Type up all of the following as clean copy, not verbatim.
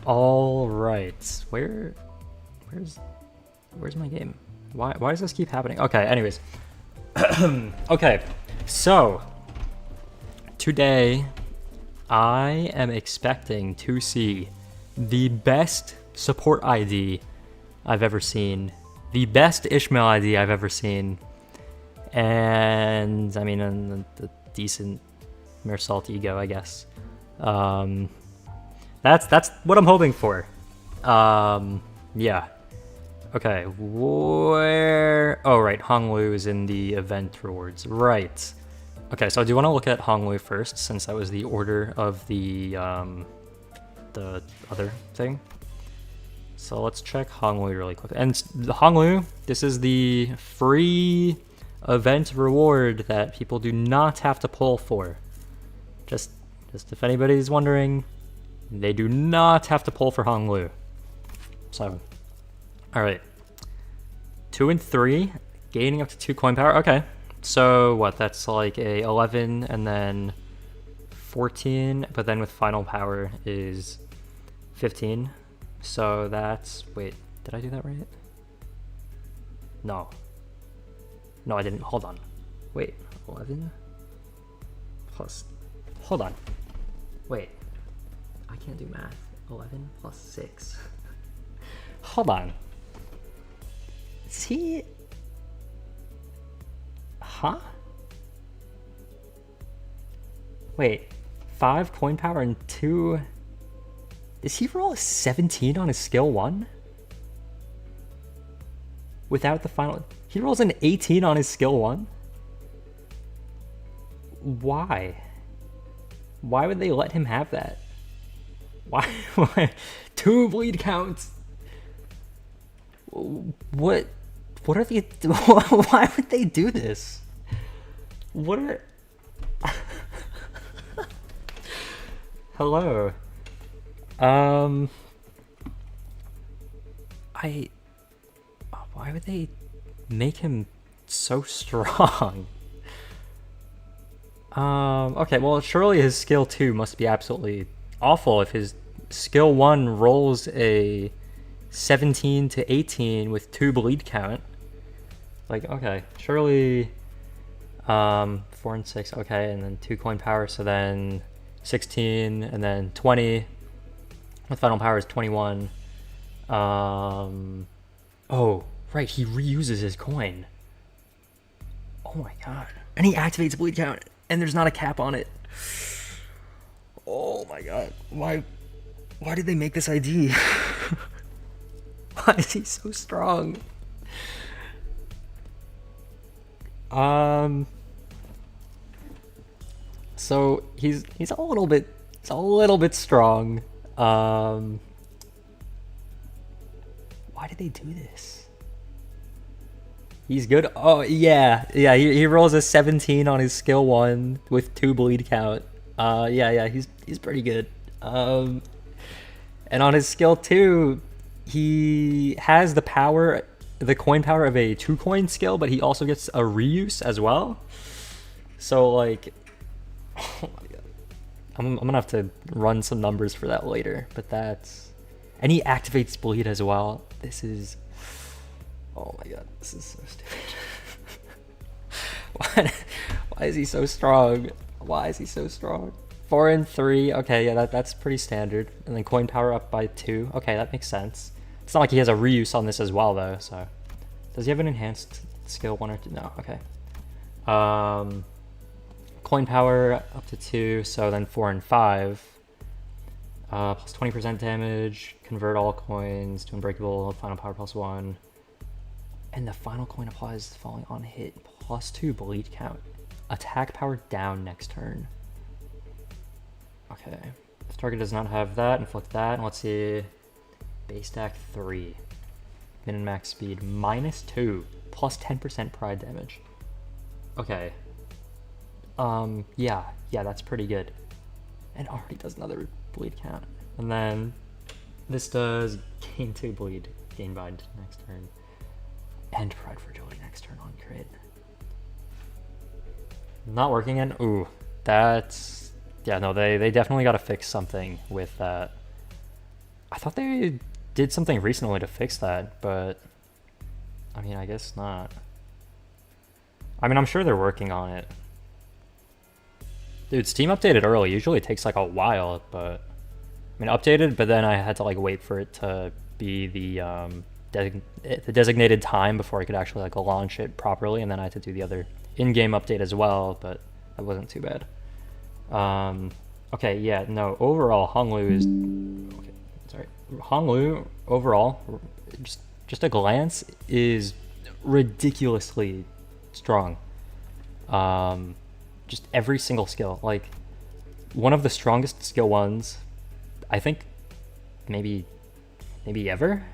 All right. Where's my game? Why does this keep happening? Okay, anyways. Okay. So, today I am expecting to see the best support ID I've ever seen, the best Ishmael ID I've ever seen, and I mean a decent Meursault ego, I guess. That's what I'm hoping for. Yeah. Okay, where? Oh, right, Honglu is in the event rewards. Right. Okay, so I do want to look at Honglu first, since that was the order of the other thing. So let's check Honglu really quick. And the Honglu, this is the free event reward that people do not have to pull for. Just if anybody's wondering, they do not have to pull for Honglu. So, alright. 2 and 3, gaining up to 2 coin power. Okay. So what, that's like a 11 and then 14, but then with final power is 15. So that's, wait, did I do that right? No. No, I didn't. Hold on. Wait, 11 plus, hold on. Wait, I can't do math. 11 plus 6. Hold on. Is he... Huh? Wait, 5 coin power and 2... Does he roll a 17 on his skill 1? Without the final... He rolls an 18 on his skill 1? Why? Why would they let him have that? Why? 2 bleed counts? What are they... Why would they do this? What are... Hello. Why would they make him so strong? Okay, well, surely his skill 2 must be absolutely awful if his skill 1 rolls a 17 to 18 with 2 bleed count. Like, okay, surely 4 and 6, okay, and then 2 coin power, so then 16 and then 20 with final power is 21. Oh, right, he reuses his coin. Oh my god. And he activates bleed count and there's not a cap on it. Oh my god. Why did they make this ID? Why is he so strong? So he's a little bit strong. Why did they do this? He's good. Oh yeah. He rolls a 17 on his skill 1 with 2 bleed count. Yeah. He's pretty good. And on his skill 2, he has the coin power of a 2 coin skill, but he also gets a reuse as well. So like, oh my god, I'm gonna have to run some numbers for that later. But that's, and he activates bleed as well. This is, oh my god, this is so stupid. Why is he so strong? Why is he so strong? 4 and 3. Okay, yeah, that's pretty standard. And then coin power up by 2. Okay, that makes sense. It's not like he has a reuse on this as well, though. So, does he have an enhanced skill 1 or 2? No. Okay. Coin power up to 2. So then 4 and 5. Plus 20% damage. Convert all coins to unbreakable. Final power plus 1. And the final coin applies falling on hit. Plus 2 bleed count. Attack power down next turn. Okay. If target does not have that, inflict that. And let's see. Base stack 3. Min and max speed -2. Plus 10% pride damage. Okay. Yeah, that's pretty good. And already does another bleed count. And then this does gain 2 bleed. Gain bind next turn. And pride fragility next turn on crit. Not working in? Ooh, that's... Yeah, no, they definitely got to fix something with that. I thought they did something recently to fix that, but I mean, I guess not. I mean, I'm sure they're working on it. Dude, Steam updated early. Usually it takes like a while, but I mean, updated, but then I had to like wait for it to be the designated time before I could actually like launch it properly, and then I had to do the other in-game update as well, but that wasn't too bad. Okay, yeah, no, overall, Honglu is... Okay, sorry. Honglu, overall, just a glance, is ridiculously strong. Just every single skill. Like, one of the strongest skill ones, I think, maybe ever?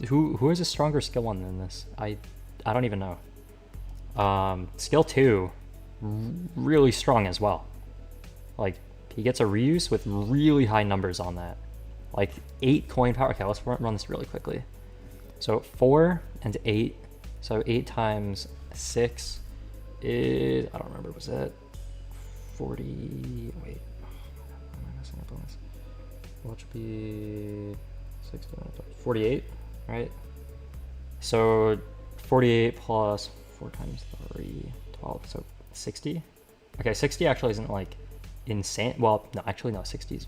Who has a stronger skill one than this? I don't even know. Skill 2, really strong as well. Like, he gets a reuse with really high numbers on that. Like, 8 coin power. Okay, let's run this really quickly. So, 4 and 8. So, 8 times 6 is... I don't remember. Was that 40... Wait. Am I messing up on this? Which would be... 48, right? So, 48 plus 4 times 3, 12. So, 60? Okay, 60 actually isn't, like... insane. Well, no, actually no, 60 is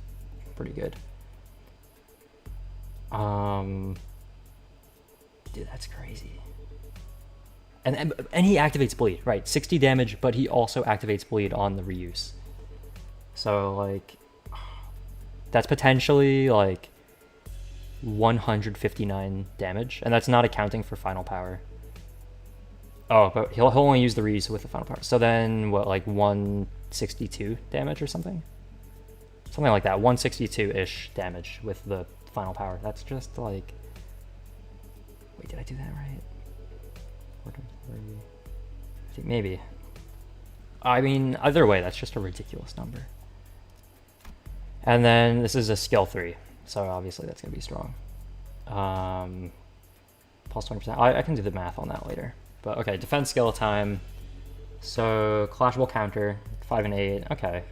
pretty good. Dude, that's crazy. And he activates bleed, right? 60 damage, but he also activates bleed on the reuse. So like, that's potentially like 159 damage, and that's not accounting for final power. Oh, but he'll only use the reuse with the final power. So then what, like 162 damage or something? Something like that, 162-ish damage with the final power. That's just like... Wait, did I do that right? 4 times 3... I think maybe. I mean, either way, that's just a ridiculous number. And then this is a skill 3, so obviously that's going to be strong. Plus 20%. I can do the math on that later. But okay, defense skill time. So clashable counter, 5 and 8. Okay,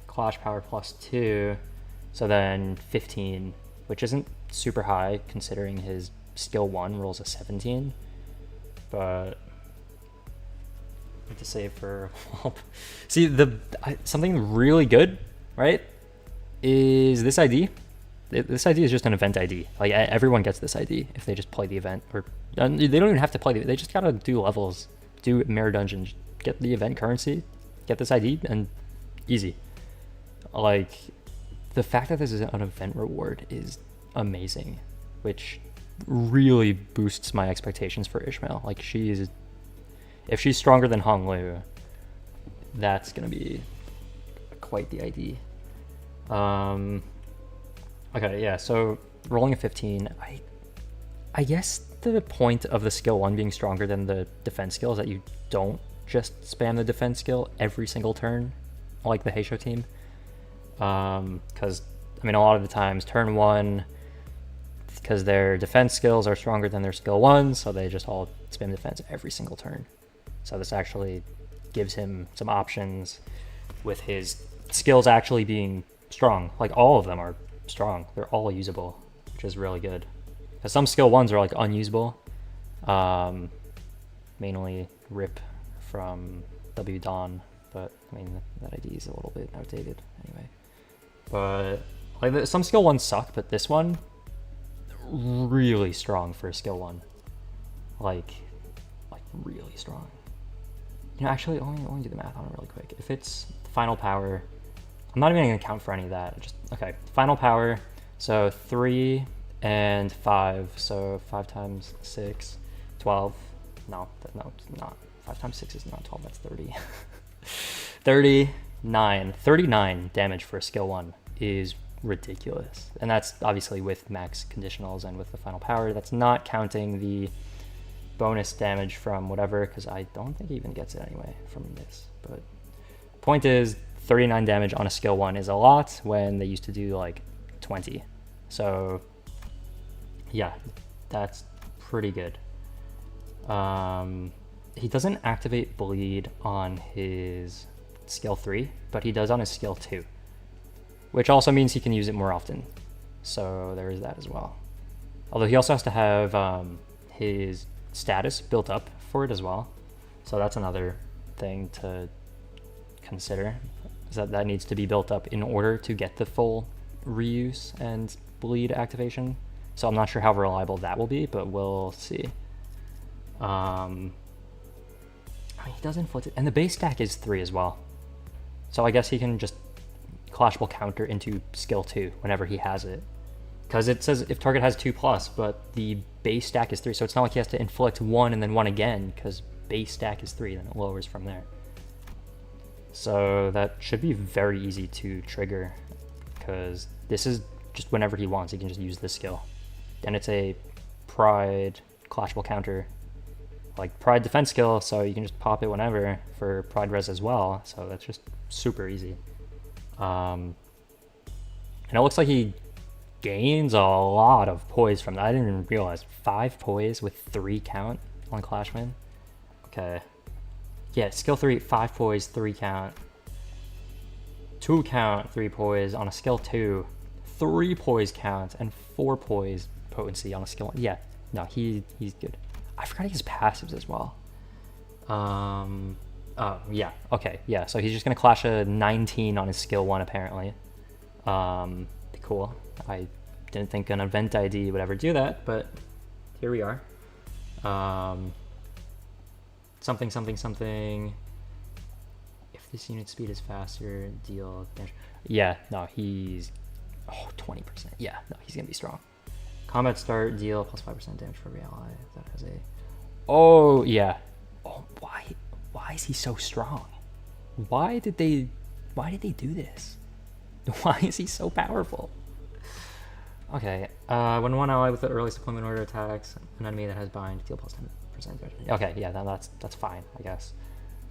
clash power plus 2. So then 15, which isn't super high considering his skill 1 rolls a 17. But to save for see something really good, right? Is this ID? This ID is just an event ID. Like everyone gets this ID if they just play the event, or they don't even have to play they just gotta do levels, do mirror dungeons, get the event currency, get this ID, and easy. Like the fact that this is an event reward is amazing, which really boosts my expectations for Ishmael. Like if she's stronger than Honglu, that's gonna be quite the ID. Okay, yeah, so rolling a 15, I guess the point of the skill 1 being stronger than the defense skill is that you don't just spam the defense skill every single turn, like the Heisho team. Because, I mean, a lot of the times, turn 1, because their defense skills are stronger than their skill 1, so they just all spam defense every single turn. So this actually gives him some options with his skills actually being strong. Like, all of them are strong. They're all usable, which is really good. Because some skill 1s are, like, unusable. Mainly Rip from W Dawn, but, I mean, that ID is a little bit outdated anyway. But, like, some skill 1s suck, but this one, really strong for a skill 1. Like really strong. You know, actually, let me do the math on it really quick. If it's final power, I'm not even going to count for any of that. Just, okay, final power, so 3 and 5, so 5 times 6, 12. No, it's not. 5 times 6 is not 12, that's 30. 39 damage for a skill 1 is ridiculous. And that's obviously with max conditionals and with the final power. That's not counting the bonus damage from whatever, because I don't think he even gets it anyway from this. But point is, 39 damage on a skill 1 is a lot when they used to do like 20. So yeah, that's pretty good. He doesn't activate bleed on his skill 3, but he does on his skill 2, which also means he can use it more often. So there is that as well. Although he also has to have his status built up for it as well. So that's another thing to consider, is that needs to be built up in order to get the full reuse and bleed activation. So I'm not sure how reliable that will be, but we'll see. I mean, he does inflict it, and the base stack is 3 as well. So I guess he can just Clashable counter into skill 2 whenever he has it. Because it says if target has 2+, but the base stack is 3, so it's not like he has to inflict 1 and then 1 again, because base stack is 3, then it lowers from there. So that should be very easy to trigger, because this is just whenever he wants, he can just use this skill. And it's a Pride Clashable counter, like Pride defense skill, so you can just pop it whenever for Pride res as well, so that's just super easy. And it looks like he gains a lot of poise from that. I didn't even realize 5 poise with 3 count on Clashman. Okay. Yeah, skill 3, 5 poise, 3 count. 2 count, 3 poise on a skill 2. 3 poise count and 4 poise potency on a skill 1. Yeah, no, he's good. I forgot he has passives as well. Oh, yeah, okay, yeah, so he's just gonna clash a 19 on his skill 1 apparently. Cool. I didn't think an event ID would ever do that, but here we are. Something. If this unit speed is faster, deal damage. Yeah, no, he's 20%. Yeah, no, he's gonna be strong. Combat start, deal plus 5% damage for every ally. That has a. Oh yeah. Oh, why is he so strong? Why did they do this? Why is he so powerful? Okay, when one ally with the earliest deployment order attacks an enemy that has bind, deal plus 10% damage. Okay, yeah, that's fine, I guess.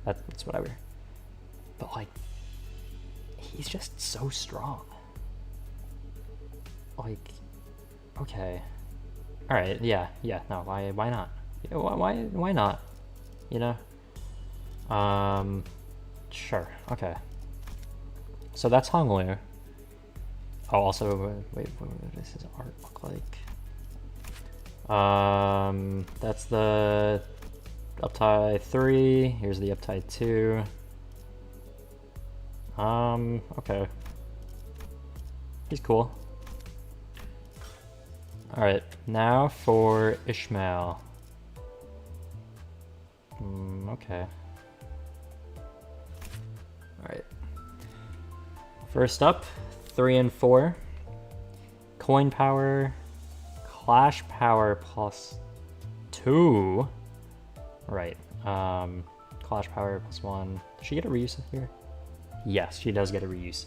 That's whatever. But like, he's just so strong. Like, okay, all right, yeah, no, why not? Yeah, why not? You know. Sure. Okay. So that's Honglu. Oh, also, wait, what does his art look like? That's the uptie 3. Here's the uptie 2. Okay. He's cool. Alright, now for Ishmael. Okay. Alright. First up, 3 and 4. Coin power, clash power plus 2. Right. Clash power plus 1. Does she get a reuse here? Yes, she does get a reuse.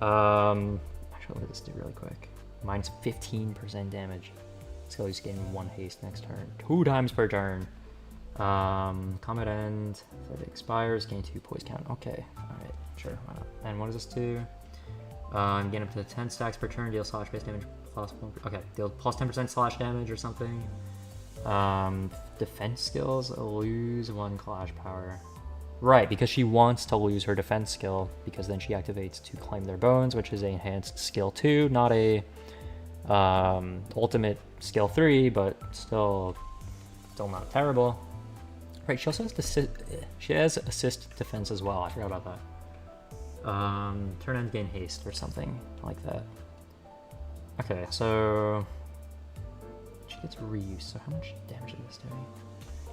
Actually, let this do really quick. Minus 15% damage. So he's getting 1 haste next turn. 2 times per turn. Combat end. If it expires, gain 2 poise count. Okay. Alright, sure, why not? And what does this do? Gain up to 10 stacks per turn, deal slash base damage plus 1. Okay, deal plus 10% slash damage or something. Defense skills, lose 1 clash power. Right, because she wants to lose her defense skill, because then she activates to claim their bones, which is a enhanced skill 2, not a ultimate skill 3, but still not terrible. Right, she also has assist defense as well. I forgot about that. Turn end gain haste or something like that. Okay, so she gets reuse. So how much damage is this doing?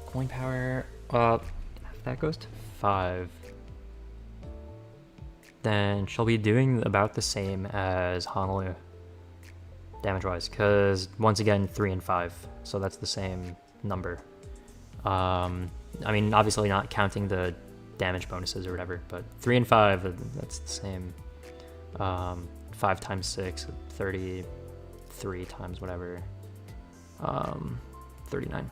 Coin power. That goes to 5. Then she'll be doing about the same as Honolulu damage-wise, because once again 3 and 5, so that's the same number. I mean, obviously not counting the damage bonuses or whatever, but 3 and 5, that's the same. 5 times 6, 33 times whatever. 39.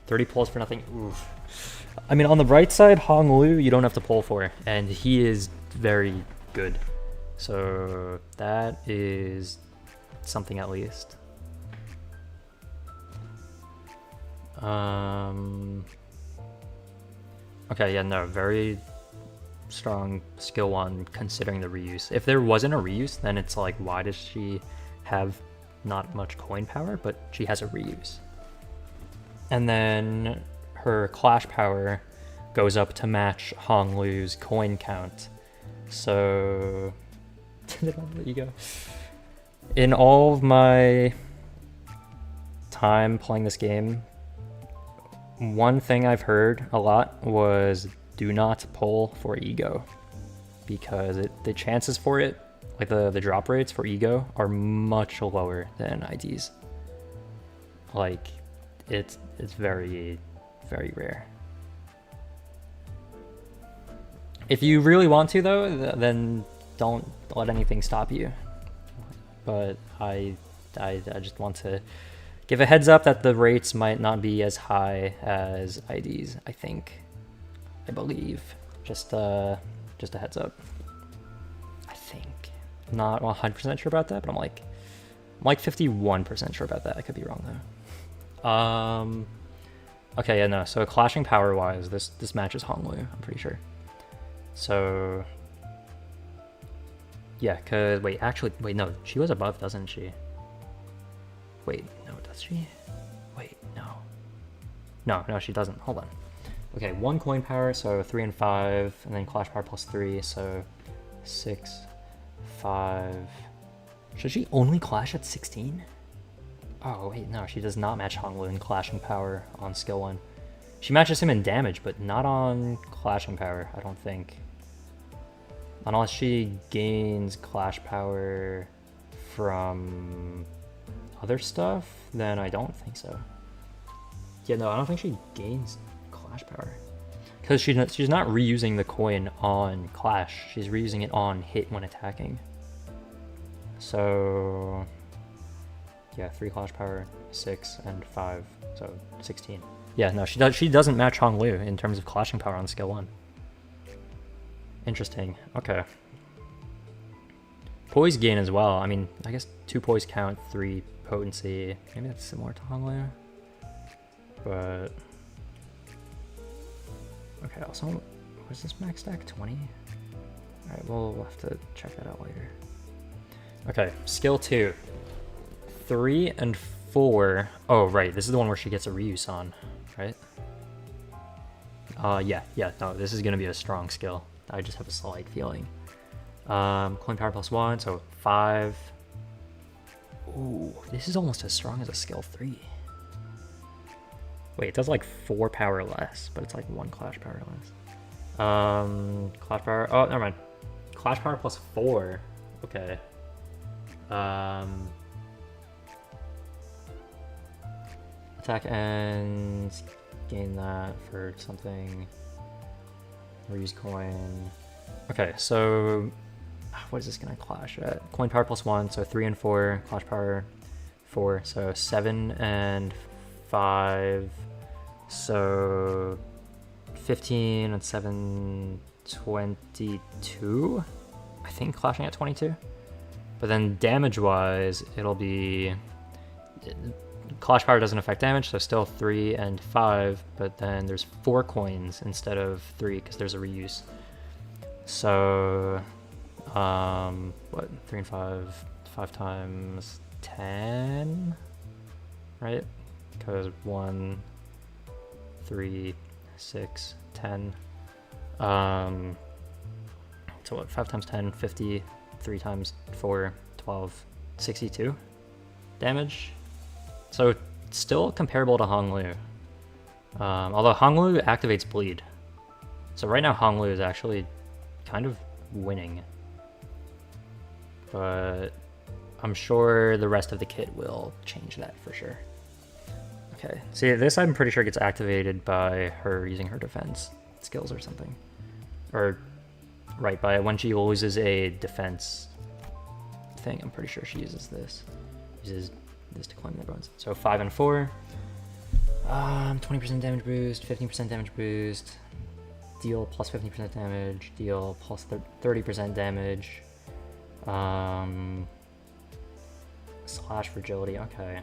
30 pulls for nothing. Oof. I mean, on the right side, Hong Lu, you don't have to pull for, and he is very good. So that is something at least. Okay, yeah, no, very strong skill 1 considering the reuse. If there wasn't a reuse, then it's like, why does she have not much coin power, but she has a reuse. And then her clash power goes up to match Honglu's coin count. So did I let you go? In all of my time playing this game, one thing I've heard a lot was do not pull for ego, because the chances for it, like the drop rates for ego, are much lower than IDs. Like it's very, very rare. If you really want to though, then don't let anything stop you. But I just want to give a heads up that the rates might not be as high as IDs, I believe. Just a heads up. I think. I'm not 100% sure about that, but I'm like 51% sure about that. I could be wrong though. Okay, yeah, no. So clashing power wise, this matches Honglu, I'm pretty sure. So yeah, cause wait, no, she was above, doesn't she? Wait, no, does she? Wait, no, she doesn't. Hold on. Okay, 1 coin power, so 3 and 5, and then clash power plus 3, so 6, 5. Should she only clash at 16? Oh wait, no, she does not match Honglu in clashing power on skill 1. She matches him in damage, but not on clashing power, I don't think. Unless she gains clash power from other stuff, then I don't think so. Yeah, no, I don't think she gains clash power. Because she's not reusing the coin on clash, she's reusing it on hit when attacking. So yeah, 3 clash power, 6 and 5, so 16. Yeah, no, she doesn't match Honglu in terms of clashing power on skill 1. Interesting. Okay. Poise gain as well. I mean, I guess 2 poise count, 3 potency. Maybe that's similar to Honglu. But okay, also, was this max stack 20? Alright, we'll have to check that out later. Okay, skill 2. 3 and 4. Oh, right, this is the one where she gets a reuse on, right? Yeah, no, this is gonna be a strong skill. I just have a slight feeling. Coin power plus 1, so 5. Ooh, this is almost as strong as a skill 3. Wait, it does like 4 power less, but it's like 1 clash power less. Clash power, oh, never mind. Clash power plus 4, okay. Attack and gain that for something. Reuse coin. Okay, so what is this gonna clash at? Coin power plus 1, so 3 and 4. Clash power 4, so 7 and 5. So 15 and 7, 22. I think clashing at 22. But then damage-wise, it'll be clash power doesn't affect damage, so still 3 and 5, but then there's 4 coins instead of 3 because there's a reuse. So, what, 3 and 5 times 10, right? Because 1, 3, 6, 10. So what, 5 times 10, 50, 3 times 4, 12, 62 damage. So still comparable to Honglu. Although Honglu activates bleed. So right now Honglu is actually kind of winning. But I'm sure the rest of the kit will change that for sure. Okay, see this I'm pretty sure gets activated by her using her defense skills or something. Or, right, by when she loses a defense thing, I'm pretty sure she uses this. Uses this to claim their bones. So 5 and 4. 20% damage boost, 15% damage boost, deal plus 15% damage, deal plus 30% damage. Slash fragility, okay.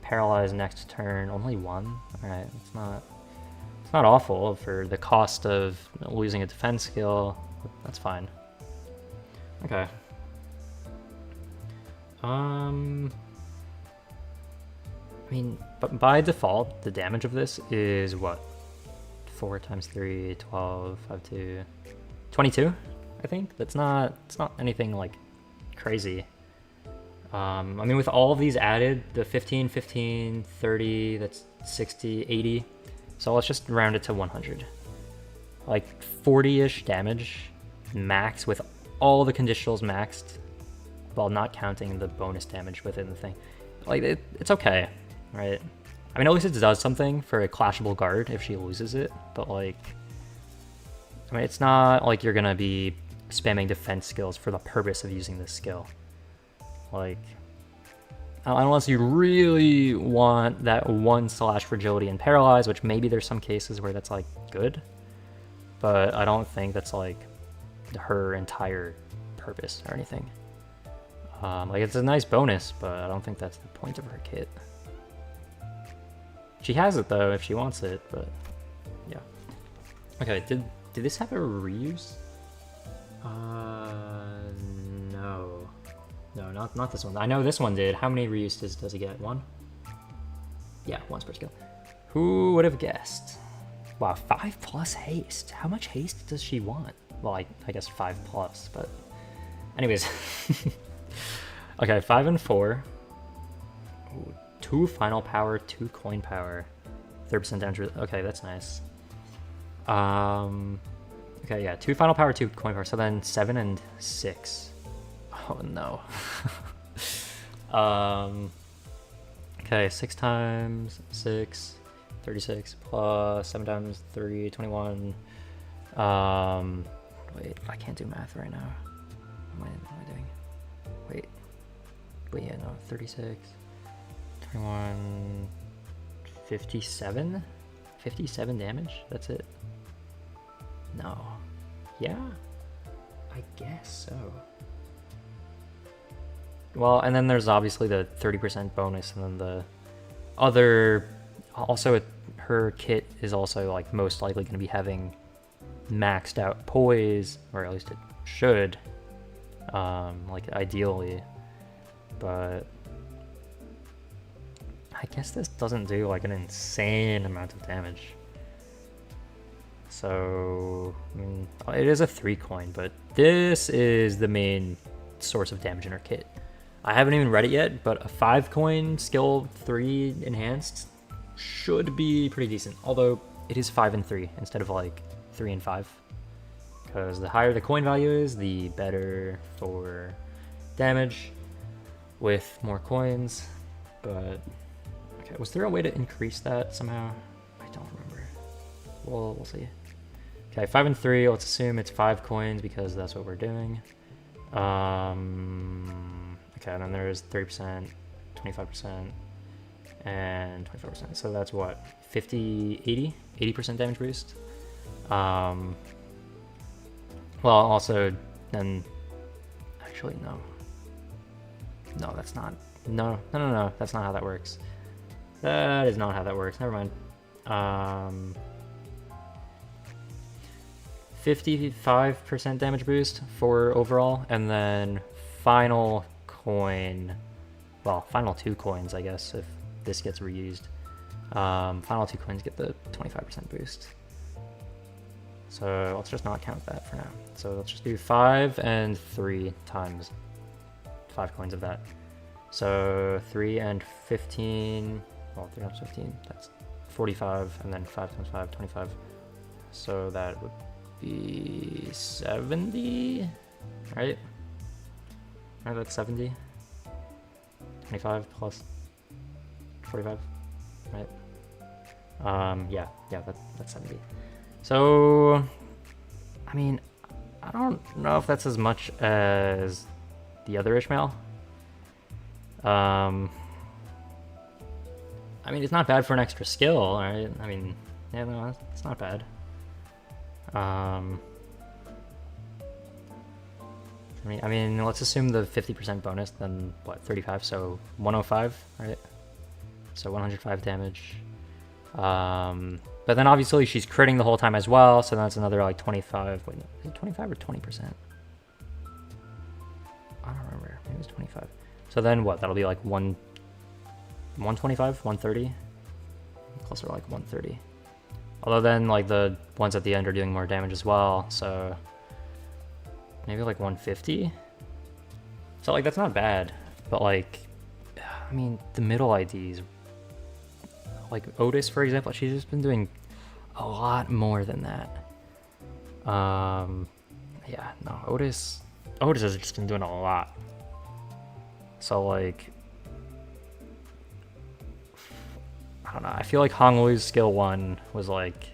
Paralyze next turn, only 1. Alright, it's not awful for the cost of losing a defense skill. That's fine. Okay. I mean, but by default, the damage of this is what? 4 times 3, 12, 5, 2, 22, I think. It's not anything like crazy. I mean, with all of these added, the 15, 15, 30, that's 60, 80. So let's just round it to 100. Like 40-ish damage max with all the conditionals maxed, while not counting the bonus damage within the thing. Like, it's okay, right? I mean, at least it does something for a clashable guard if she loses it, but like, I mean, it's not like you're gonna be spamming defense skills for the purpose of using this skill. Like, unless you really want that 1/ fragility and paralyze, which maybe there's some cases where that's like good, but I don't think that's like her entire purpose or anything. Like, it's a nice bonus, but I don't think that's the point of her kit. She has it though if she wants it, but yeah. Okay, did this have a reuse? No, not this one. I know this one did. How many reuses does he get? 1? Yeah, 1 per skill. Who would have guessed? Wow, 5+ haste. How much haste does she want? Well, I guess 5+, but anyways. Okay, 5 and 4. Ooh, 2 final power, 2 coin power, 30% damage. Okay, that's nice. Okay, yeah, 2 final power, 2 coin power. So then 7 and 6. Oh no. Okay, 6 times 6, 36 plus 7 times 3, 21. Wait, I can't do math right now. What am I doing? Wait, yeah, no, 36. 21, 57? 57 damage? That's it? No. Yeah? I guess so. Well, and then there's obviously the 30% bonus, and then the other... Also, her kit is also, like, most likely going to be having maxed out poise, or at least it should. Like, ideally. But... I guess this doesn't do like an insane amount of damage. So, I mean, it is a 3 coin, but this is the main source of damage in her kit. I haven't even read it yet, but a 5 coin skill 3 enhanced should be pretty decent. Although it is 5 and 3 instead of like 3 and 5. Because the higher the coin value is, the better for damage with more coins. But okay, was there a way to increase that somehow? I don't remember. We'll see. Okay, 5 and 3. Let's assume it's 5 coins because that's what we're doing. Okay, and then there's 30%, 25%, and 25%. So that's what? 50, 80? 80% damage boost. Well, also, then... Actually, no. No, that's not... No. That's not how that works. That is not how that works. Never mind. 55% damage boost for overall, and then final coin, well, final 2 coins, I guess, if this gets reused. Final 2 coins get the 25% boost. So let's just not count that for now. So let's just do 5 and 3 times 5 coins of that. So 3 and 15, well, 3 times 15, that's 45, and then 5 times 5, 25. So that would be 70, right? Right, that's 70. 25 plus 45, right? Yeah, that's 70. So, I mean, I don't know if that's as much as the other Ishmael. I mean, it's not bad for an extra skill, right? I mean, yeah, no, it's not bad. I mean, let's assume the 50% bonus, then what, 35, so 105, right? So 105 damage. But then obviously she's critting the whole time as well, so that's another like 25. Wait, is it 25 or 20%? I don't remember. Maybe it was 25. So then what? That'll be like 125, 130? Closer to like 130. Although then like the ones at the end are doing more damage as well, so maybe like 150? So like that's not bad, but like, I mean, the middle IDs, like Otis for example, she's just been doing a lot more than that. Yeah, no, Otis has just been doing a lot. So like, I don't know, I feel like Honglu's skill 1 was like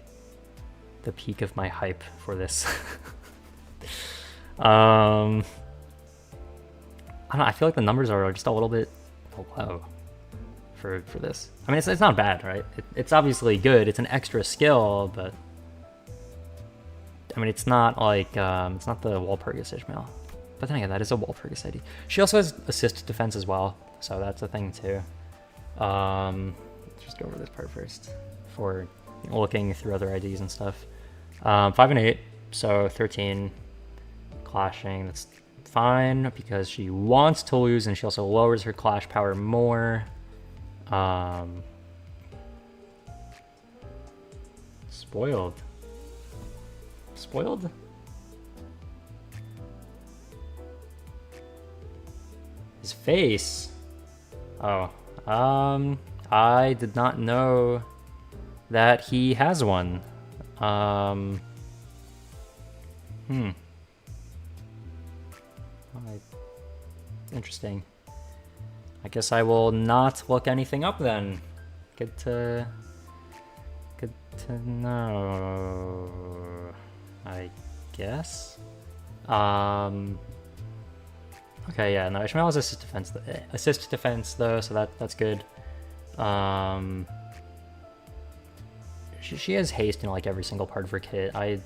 the peak of my hype for this. I don't know, I feel like the numbers are just a little bit low for this. I mean, it's not bad, right? It's obviously good, it's an extra skill, but I mean, it's not like, it's not the Walpurgis Ishmael. But then again, that is a Walpurgis ID. She also has assist defense as well, so that's a thing too. Let's just go over this part first for looking through other IDs and stuff. 5 and 8, so 13 clashing. That's fine because she wants to lose, and she also lowers her clash power more. Spoiled. Spoiled? His face. Oh, I did not know that he has one. Interesting. I guess I will not look anything up then. Good to know, I guess. Okay, yeah, no, Ishmael has assist defense though, so that's good. She has haste in like every single part of her kit. I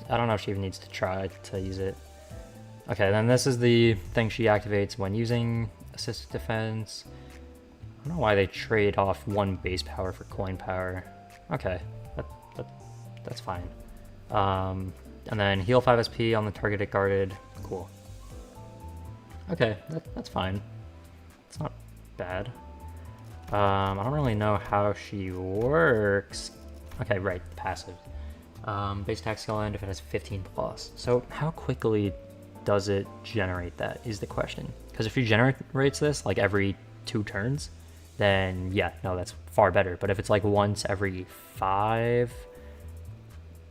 don't know if she even needs to try to use it. Okay, then this is the thing she activates when using assist defense. I don't know why they trade off 1 base power for coin power. Okay, that's fine. And then heal 5 SP on the targeted guarded. Cool. Okay, that's fine. It's not bad. I don't really know how she works. Okay, right, passive. Base attack skill end if it has 15 plus. So how quickly does it generate that is the question. Because if she generates this like every 2 turns, then yeah, no, that's far better. But if it's like once every 5,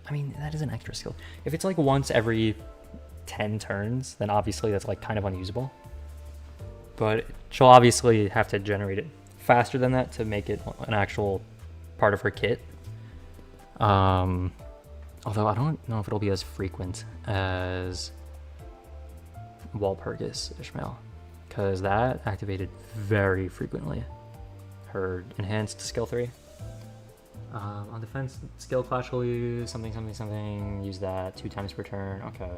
I mean, that is an extra skill. If it's like once every 10 turns, then obviously that's like kind of unusable. But she'll obviously have to generate it faster than that to make it an actual part of her kit. Although I don't know if it'll be as frequent as Walpurgis Ishmael, because that activated very frequently. Her enhanced skill 3. On defense, skill clash will use something, use that 2 times per turn. Okay.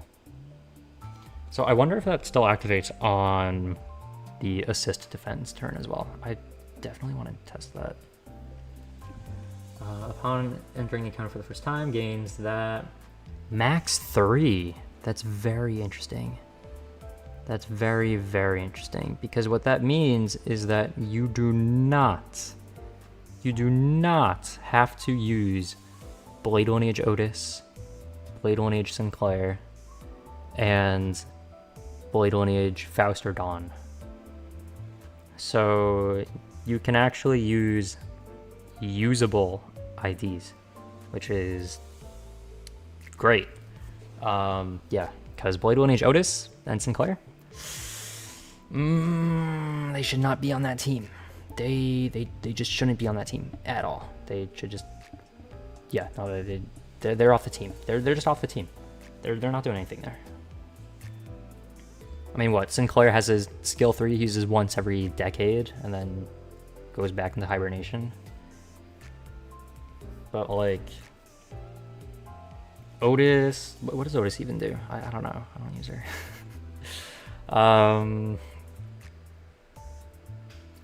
So I wonder if that still activates on the assist defense turn as well. I definitely want to test that. Upon entering the encounter for the first time, gains that max 3. That's very interesting. That's very, very interesting, because what that means is that you do not have to use Blade Lineage Otis, Blade Lineage Sinclair, and Blade Lineage Faust or Dawn. So you can actually use usable IDs, which is great. Yeah, because Blade Lineage Otis and Sinclair, they should not be on that team. They just shouldn't be on that team at all. They should just, yeah, no, they're off the team. They're just off the team. They're not doing anything there. I mean, what, Sinclair has his skill 3 he uses once every decade and then goes back into hibernation. But like, Otis, what does Otis even do? I don't know. I don't use her.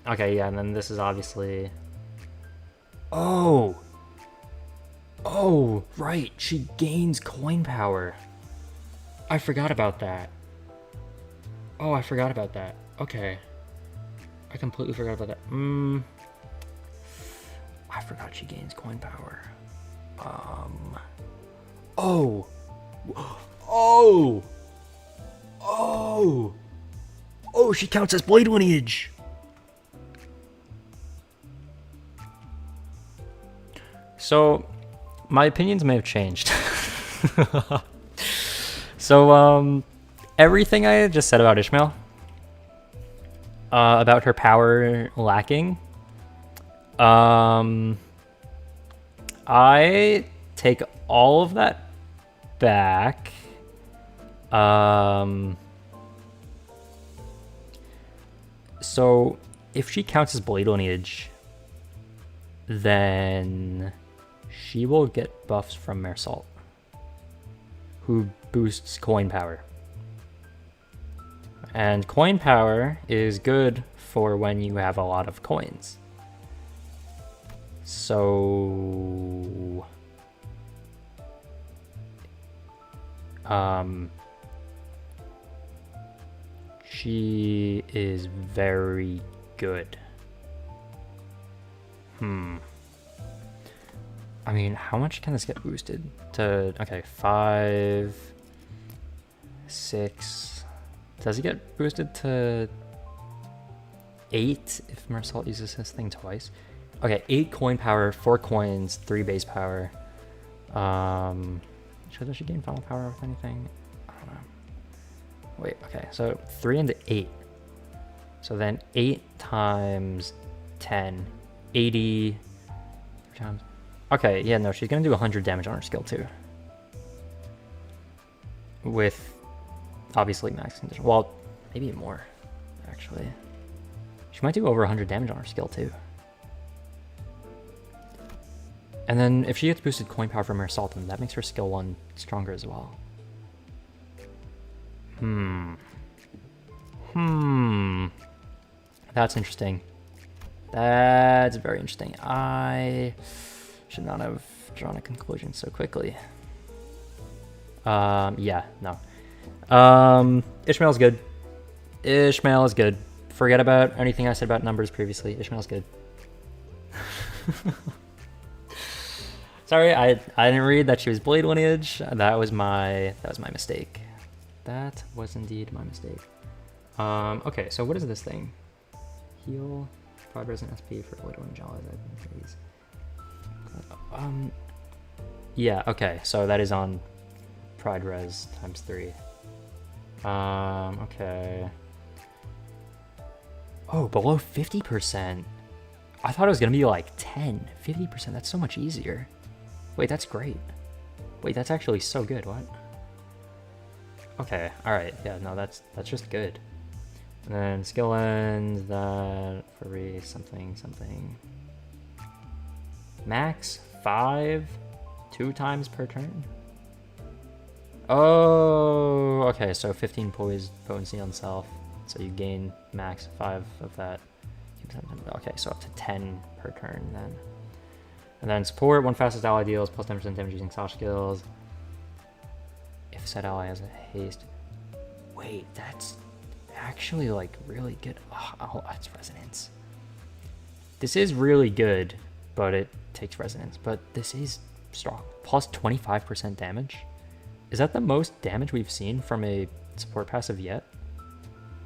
Okay, yeah, and then this is obviously... Oh, right, she gains coin power. I forgot about that. Oh, I forgot about that. Okay. I completely forgot about that. I forgot she gains coin power. Oh! Oh! Oh! Oh, she counts as blade lineage! So, my opinions may have changed. So, everything I just said about Ishmael, about her power lacking, I take all of that back. So, if she counts as blade lineage, then she will get buffs from Meursault, who boosts coin power. And coin power is good for when you have a lot of coins. So... she is very good. I mean, how much can this get boosted to? Okay, 5, 6. Does it get boosted to 8 if Meursault uses this thing twice? Okay, 8 coin power, 4 coins, 3 base power. Does she gain final power with anything? I don't know. Wait, okay, so 3 into 8. So then 8 times 10, 80 times. Okay, yeah, no, she's gonna do 100 damage on her skill too. With obviously max condition. Well, maybe more, actually. She might do over 100 damage on her skill too. And then if she gets boosted coin power from Meursault, then that makes her skill 1 stronger as well. That's interesting. That's very interesting. I should not have drawn a conclusion so quickly. Yeah, no. Ishmael's good. Ishmael is good. Forget about anything I said about numbers previously. Ishmael's good. Sorry, I didn't read that she was blade lineage. That was my mistake. That was indeed my mistake. Okay, so what is this thing? Heal, prod resin SP for blade lineage allies. Yeah, okay, so that is on pride res times 3. Okay. Oh, below 50%. I thought it was gonna be like 10, 50%. That's so much easier. Wait, that's great. Wait, that's actually so good. What? Okay, alright. Yeah, no, that's just good. And then skill ends, that for something. Max 5, 2 times per turn. Oh, okay, so 15 potency on self. So you gain max 5 of that. Okay, so up to 10 per turn then. And then support, 1 fastest ally deals plus 10% damage using soft skills. If said ally has a haste. Wait, that's actually like really good. Oh, that's resonance. This is really good, but it takes resonance. But this is strong. Plus 25% damage. Is that the most damage we've seen from a support passive yet?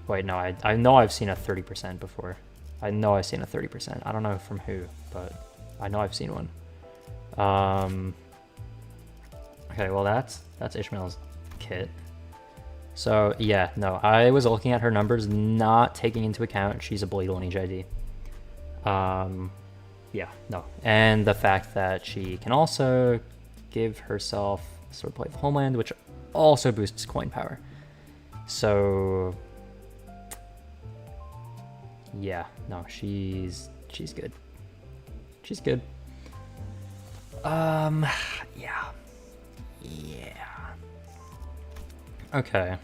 Wait, no, I know I've seen a 30% before. I know I've seen a 30%. I don't know from who, but I know I've seen one. Okay, well that's Ishmael's kit. So yeah, no, I was looking at her numbers, not taking into account she's a blade lineage ID. Yeah, no, and the fact that she can also give herself Swordplay of Homeland, which also boosts coin power. So yeah, no, she's good. She's good. Yeah. Okay.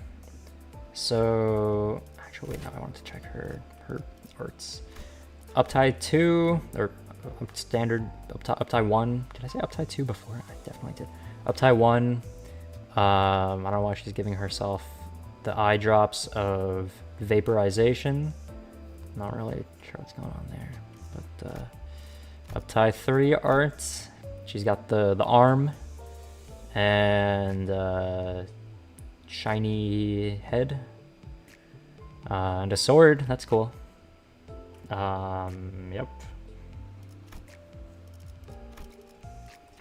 So actually, wait, no, I want to check her arts. Uptie 2 or standard uptie 1. Did I say uptie 2 before? I definitely did. Uptie 1. I don't know why she's giving herself the eye drops of vaporization. Not really sure what's going on there. But up tie 3 arts. She's got the arm and shiny head and a sword. That's cool. Yep.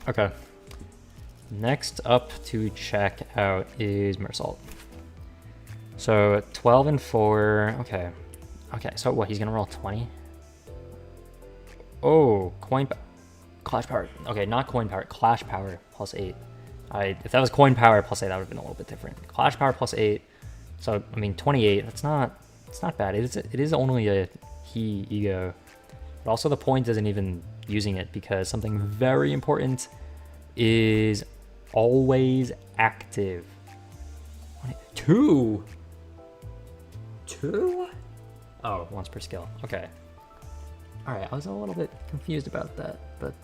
Okay. Next up to check out is Meursault. So 12 and 4. Okay. Okay, so what, he's gonna roll 20? Oh, Clash Power. Okay, not Coin Power. Clash Power plus 8. If that was Coin Power plus 8, that would have been a little bit different. Clash Power plus 8. So, I mean, 28. It's not bad. It is only a he ego. But also the point isn't even using it because something very important is always active. 2? Oh, once per skill. Okay. Alright, I was a little bit confused about that, but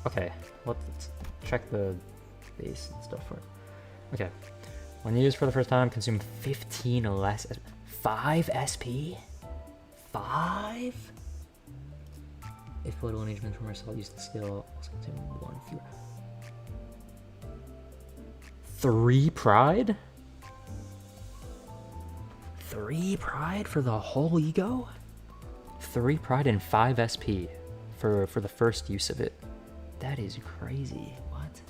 okay, let's check the base and stuff for it. Okay. When used for the first time, consume 15 less 5 SP? 5? If little engagement from Meursault use the skill, also consume 1 fewer. 3 pride? 3 pride for the whole ego? 3 pride and 5 SP for the first use of it. That is crazy. What?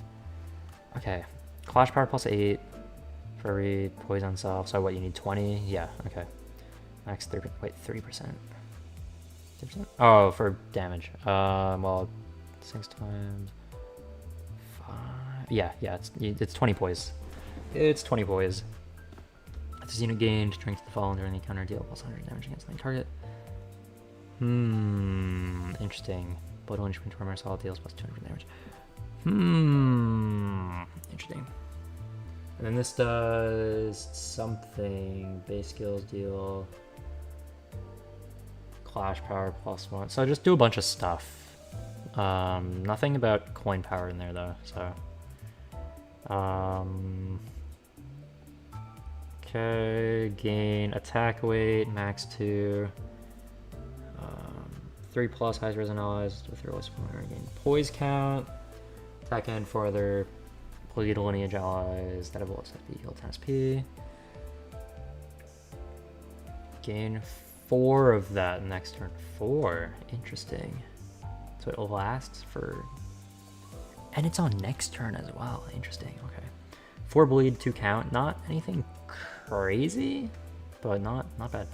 Okay. Clash Power plus 8 for every poison self. So what, you need 20? Yeah, okay. Max 3, wait, 3%. 3%? Oh, for damage. Well, 6 times 5. Yeah, it's 20 poise. It's 20 poise. This unit gained strength to fall during the encounter, deal plus 100 damage against any target. Interesting. Blood Lynch when Tormor Solid deals plus 200 damage. Interesting. And then this does something. Base skills deal Clash Power plus 1. So just do a bunch of stuff. Nothing about coin power in there though, so. Okay, gain attack weight, max 2. 3 plus highest resin allies with your lowest gain poise count. Attack and 4 other bleed lineage allies that have less SP heal 10 SP. Gain 4 of that next turn. 4. Interesting. So it lasts for. And it's on next turn as well. Interesting. Okay. 4 bleed, 2 count. Not anything crazy, but not bad.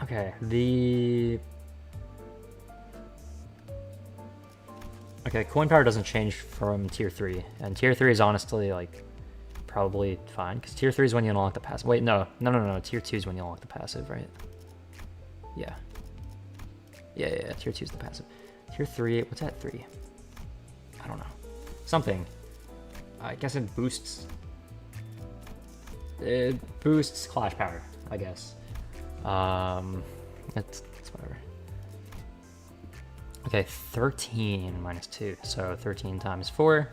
Okay, coin power doesn't change from tier 3, and tier 3 is honestly, like, probably fine, because tier 3 is when you unlock the passive. Wait, no, tier 2 is when you unlock the passive, right? Yeah, tier 2 is the passive. Tier 3, what's that 3? I don't know. Something. I guess it boosts Clash Power, I guess. It's whatever. Okay, 13 minus 2. So 13 times 4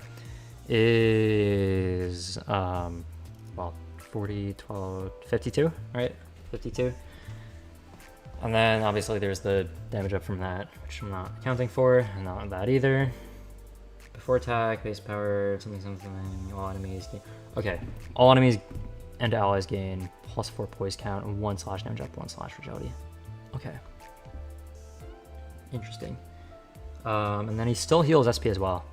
is, well, 40, 12, 52, right? 52. And then obviously there's the damage up from that, which I'm not accounting for, and not that either. Before attack, base power, something, all enemies gain. Okay, all enemies and allies gain plus 4 poise count, 1 slash damage up, 1 slash fragility. Okay. Interesting. And then he still heals SP as well.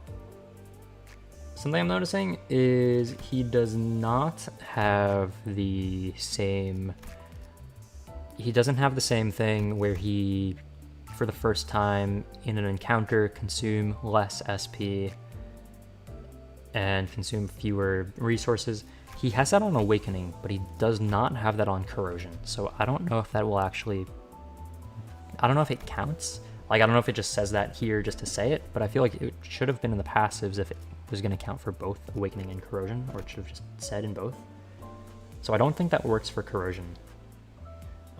Something I'm noticing is he does not have the same. He doesn't have the same thing where he, for the first time in an encounter, consume less SP and consume fewer resources. He has that on Awakening, but he does not have that on Corrosion. So I don't know if that will actually. I don't know if it counts. Like, I don't know if it just says that here just to say it, but I feel like it should have been in the passives if it was going to count for both Awakening and Corrosion, or it should have just said in both. So I don't think that works for Corrosion.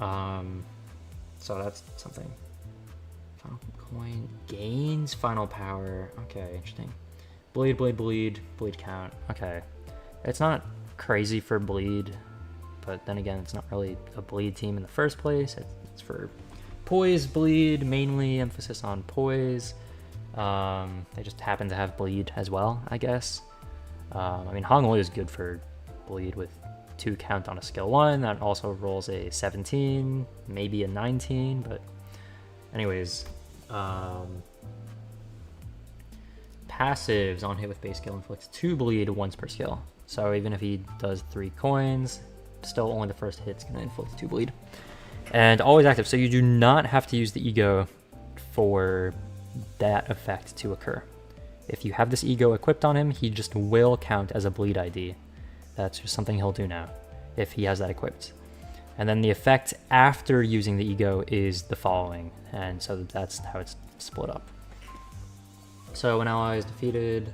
So that's something. Final coin gains final power. Okay, interesting. Bleed count. Okay. It's not crazy for bleed. but then again, it's not really a bleed team in the first place. It's for poise bleed, mainly emphasis on poise. They just happen to have bleed as well, I guess. I mean, Hong Lu is good for bleed with 2 count on a skill 1. That also rolls a 17, maybe a 19, but anyways. Passives on hit with base skill inflicts 2 bleed once per skill. So even if he does 3 coins, still only the first hit's gonna inflict 2 bleed. And always active, so you do not have to use the ego for that effect to occur. If you have this ego equipped on him, he just will count as a bleed ID. That's just something he'll do now, if he has that equipped. And then the effect after using the ego is the following, and so that's how it's split up. So when ally is defeated,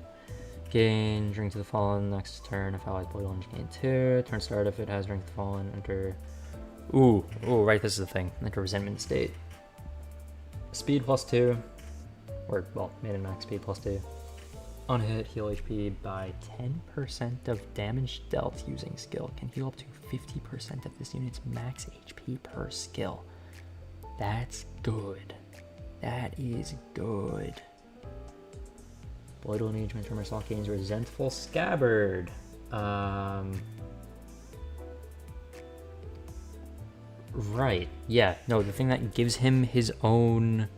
gain Drink to the Fallen next turn. If allies bleed orange, gain 2. Turn start if it has Drink to the Fallen, enter... Ooh, right, this is the thing. Enter Resentment State. Speed +2, or, well, main and max speed +2. On hit, heal HP by 10% of damage dealt using skill. Can heal up to 50% of this unit's max HP per skill. That's good. That is good. Blood engagement from Meursault gains Resentful Scabbard. Right. Yeah. No, the thing that gives him his own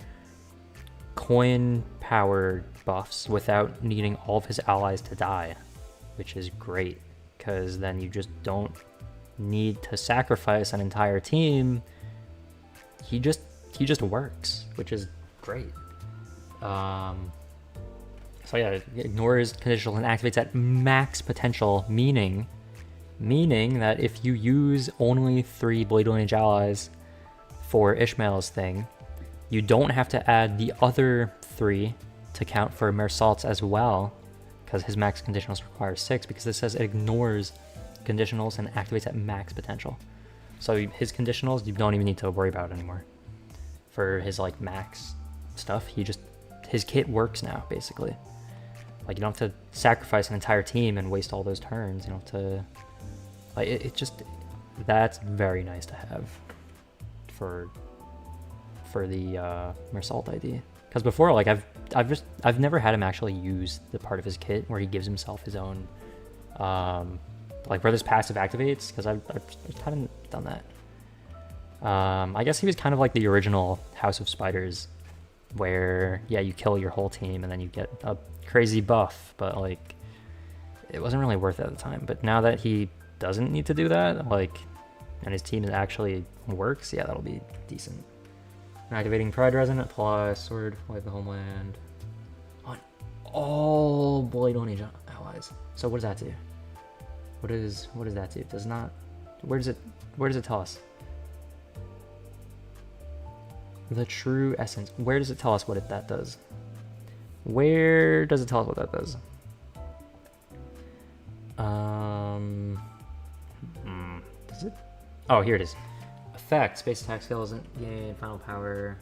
coin power buffs without needing all of his allies to die, which is great, because then you just don't need to sacrifice an entire team. He just works, which is great. So yeah, it ignores conditionals and activates at max potential, meaning that if you use only 3 Blade Lineage allies for Ishmael's thing, you don't have to add the other 3 to count for Meursault's as well, because his max conditionals require 6, because this says it ignores conditionals and activates at max potential. So his conditionals you don't even need to worry about anymore. For his like max stuff, his kit works now, basically. Like, you don't have to sacrifice an entire team and waste all those turns. You don't have to, like, that's very nice to have for the Meursault ID. Because before, like, I've never had him actually use the part of his kit where he gives himself his own, like where this passive activates, because I haven't done that. I guess he was kind of like the original House of Spiders, where, yeah, you kill your whole team and then you get a crazy buff, but like, it wasn't really worth it at the time. But now that he doesn't need to do that, like, and his team actually works, yeah, that'll be decent. Activating Pride Resonant, apply Sword, Wipe the Homeland on all Blade Lineage allies. So what does that do? What does that do? It does not. Where does it tell us? The true essence. Where does it tell us what that does? Where does it tell us what that does? Does it? Oh, here it is. Effect. Space attack skills and gain final power.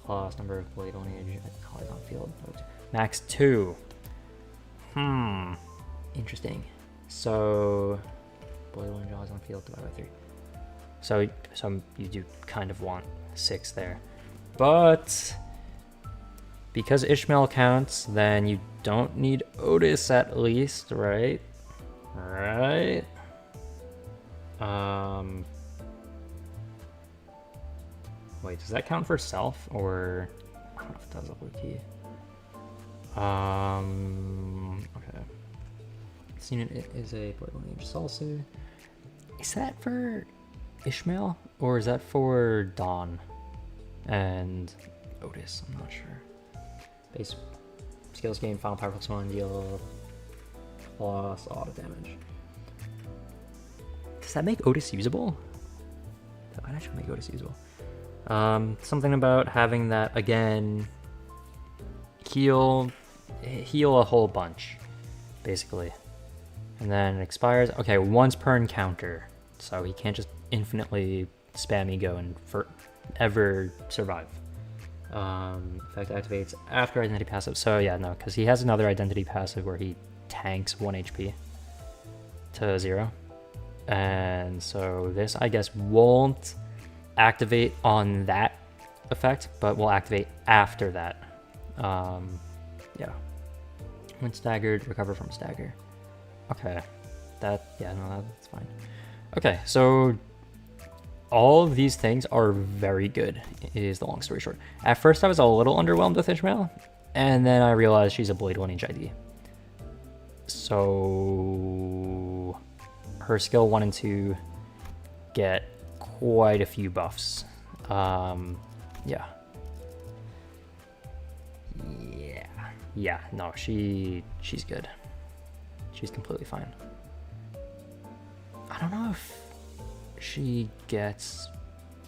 Plus number of Blade Lineage allies on field. Max 2. Interesting. So Blade Lineage allies on field divided by 3. So you do kind of want 6 there. But because Ishmael counts, then you don't need Otis at least, right? Right? Wait, does that count for self, or I don't know if it does a Luki. Okay. This unit is a Blade Lineage Salsu. Is that for Ishmael, or is that for Dawn and Otis? I'm not sure. Base skills gain final power +1, deal plus auto damage. Does that make Otis usable? That might actually make Otis usable. Something about having that, again, heal a whole bunch, basically. And then it expires, okay, once per encounter. So he can't just infinitely spam ego and forever survive. Effect activates after identity passive. So yeah, no, because he has another identity passive where he tanks 1 HP to 0. And so this, I guess, won't activate on that effect, but will activate after that. Yeah. When staggered, recover from stagger. Okay. Yeah, no, that's fine. Okay, so all of these things are very good, is the long story short. At first, I was a little underwhelmed with Ishmael, and then I realized she's a Blade Lineage ID. So her skill 1 and 2 get quite a few buffs. Yeah. Yeah, no, she's good. She's completely fine. I don't know if she gets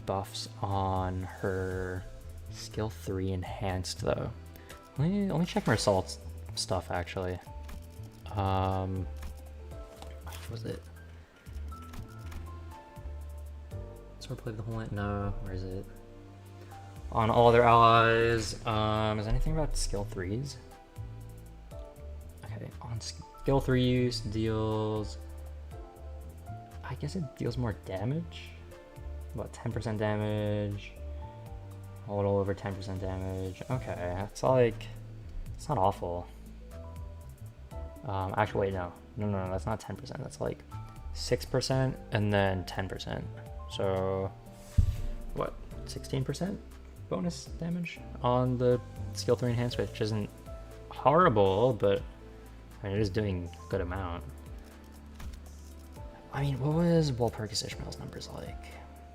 buffs on her skill 3 enhanced though. Let me check Meursault's stuff actually. What was it? Sword play the whole night? No, where is it? On all other allies. Is anything about skill 3s? Okay, on skill 3 use deals. I guess it deals more damage. About 10% damage. A little over 10% damage. Okay, it's like, it's not awful. Actually, wait, no, that's not 10%. That's like 6% and then 10%. So, what, 16% bonus damage on the skill 3 enhanced, which isn't horrible, but I mean, it is doing a good amount. I mean, what was Walpurgis Ishmael's numbers like?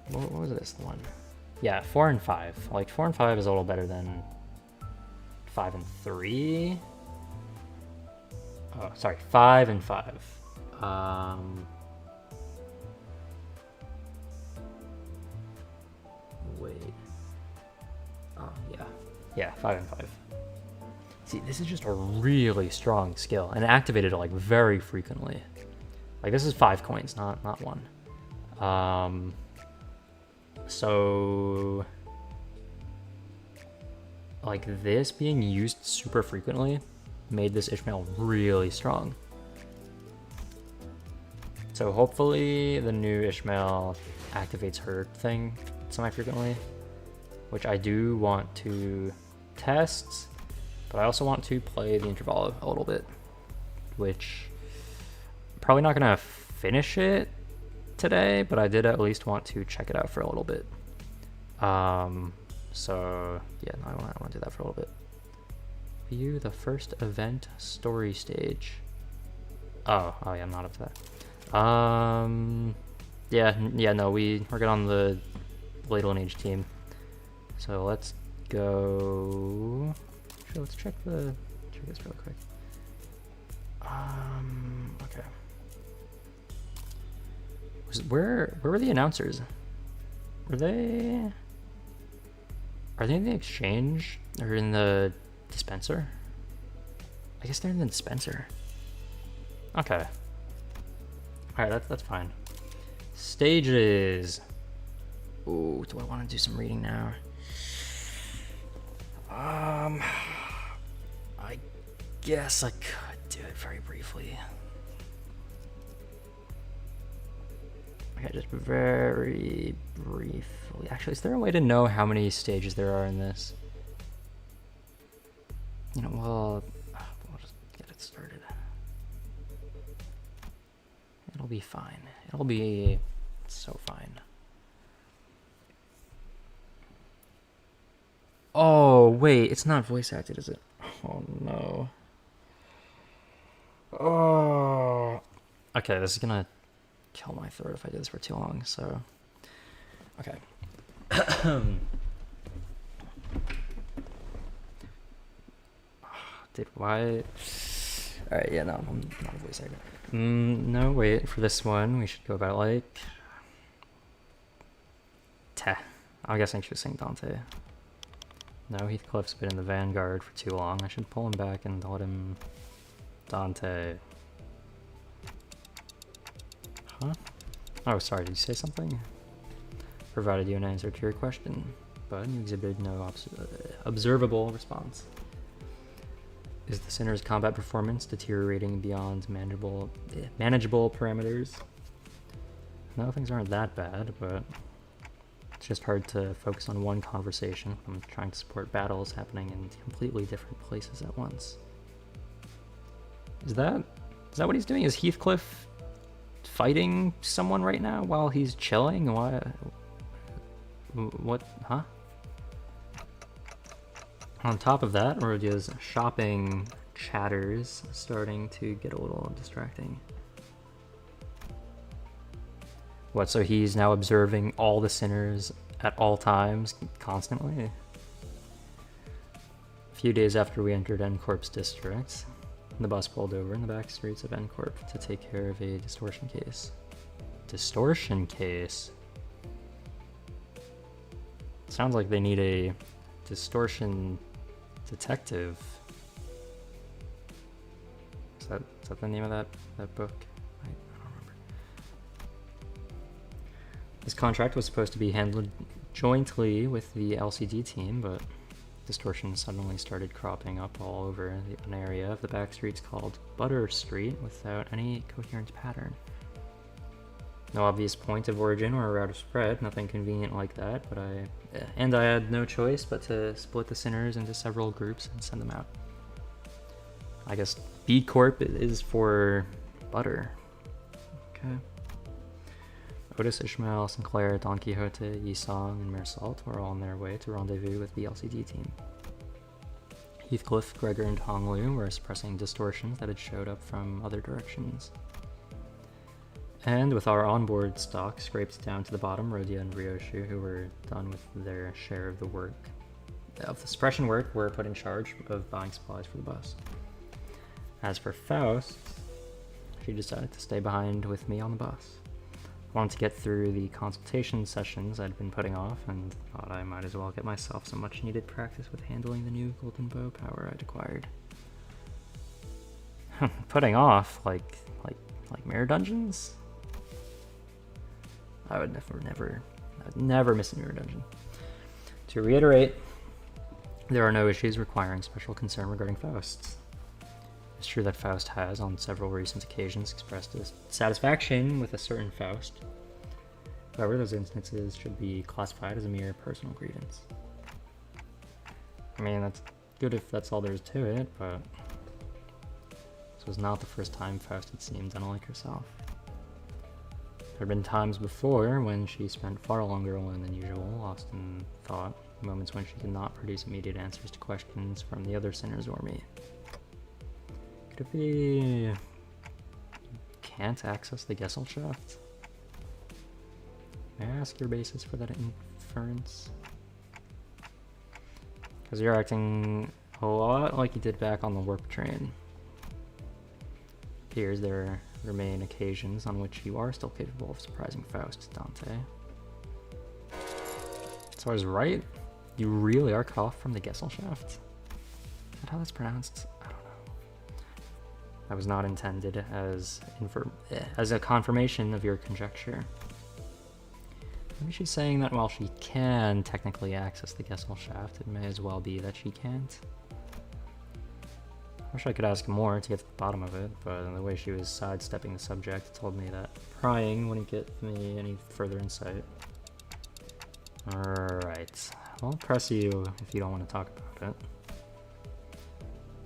What was this one? Yeah, 4 and 5. Like 4 and 5 is a little better than 5 and 3. Oh, sorry, 5 and 5. Wait. Oh, yeah, 5 and 5. See, this is just a really strong skill, and activated like very frequently. Like this is 5 coins, not 1. So like this being used super frequently made this Ishmael really strong. So hopefully the new Ishmael activates her thing semi-frequently, which I do want to test, but I also want to play the interval a little bit, which probably not gonna finish it today, but I did at least want to check it out for a little bit. So yeah, no, I want to do that for a little bit. View the first event story stage. Oh yeah, I'm not up to that. Yeah, no, we're good on the Blade Lineage team. So let's go. Actually, let's check this real quick. Okay. Where were the announcers? Are they in the exchange or in the dispenser? I guess they're in the dispenser. Okay. Alright, that's fine. Stages. Ooh, do I want to do some reading now? I guess I could do it very briefly. Okay, just very briefly. Actually, is there a way to know how many stages there are in this? You know, we'll just get it started. It'll be fine. It'll be so fine. Oh, wait, it's not voice acted, is it? Oh, no. Oh. Okay, this is gonna kill my throat if I do this for too long, so. Okay. Dude, why? Alright, yeah, no, I'm not a voice actor. No, wait, for this one, we should go about like. I'm guessing she was saying Dante. No, Heathcliff's been in the Vanguard for too long. I should pull him back and let him. Dante. Huh? Oh, sorry, did you say something? Provided you an answer to your question, but you exhibited no observable response. Is the Sinner's combat performance deteriorating beyond manageable parameters? No, things aren't that bad, but it's just hard to focus on one conversation. I'm trying to support battles happening in completely different places at once. Is that what he's doing? Is Heathcliff fighting someone right now while he's chilling? What? Huh? On top of that, Rodia's shopping chatters starting to get a little distracting. What, so he's now observing all the sinners at all times, constantly? A few days after we entered Corp's district, the bus pulled over in the back streets of Corp to take care of a distortion case. Distortion case? Sounds like they need a distortion detective. Is that the name of that book? I don't remember. This contract was supposed to be handled jointly with the LCD team, but distortion suddenly started cropping up all over an area of the back streets called Butter Street without any coherent pattern. No obvious point of origin or route of spread, nothing convenient like that, but I had no choice but to split the sinners into several groups and send them out. I guess B Corp is for butter. Okay. Otis, Ishmael, Sinclair, Don Quixote, Yisong, and Meursault were all on their way to rendezvous with the LCD team. Heathcliff, Gregor, and Honglu were suppressing distortions that had showed up from other directions. And with our onboard stock scraped down to the bottom, Rodia and Ryoshu, who were done with their share of the suppression work, were put in charge of buying supplies for the bus. As for Faust, she decided to stay behind with me on the bus. I wanted to get through the consultation sessions I'd been putting off, and thought I might as well get myself some much-needed practice with handling the new golden bow power I'd acquired. Putting off? Like mirror dungeons? I would never miss a mirror dungeon. To reiterate, there are no issues requiring special concern regarding Faust. It's true that Faust has, on several recent occasions, expressed dissatisfaction with a certain Faust. However, those instances should be classified as a mere personal grievance. I mean, that's good if that's all there is to it, but this was not the first time Faust had seemed unlike herself. There had been times before when she spent far longer alone than usual, lost in thought, moments when she could not produce immediate answers to questions from the other sinners or me. Could it be you can't access the Gesellschaft? May I ask your basis for that inference? Because you're acting a lot like you did back on the warp train. Appears there remain occasions on which you are still capable of surprising Faust, Dante. So I was right? You really are cut off from the Gesellschaft? Is that how that's pronounced? I don't know. That was not intended as a confirmation of your conjecture. Maybe she's saying that while she can technically access the Gesellschaft, it may as well be that she can't. I wish I could ask more to get to the bottom of it, but the way she was sidestepping the subject told me that prying wouldn't get me any further insight. Alright, I'll press you if you don't want to talk about it.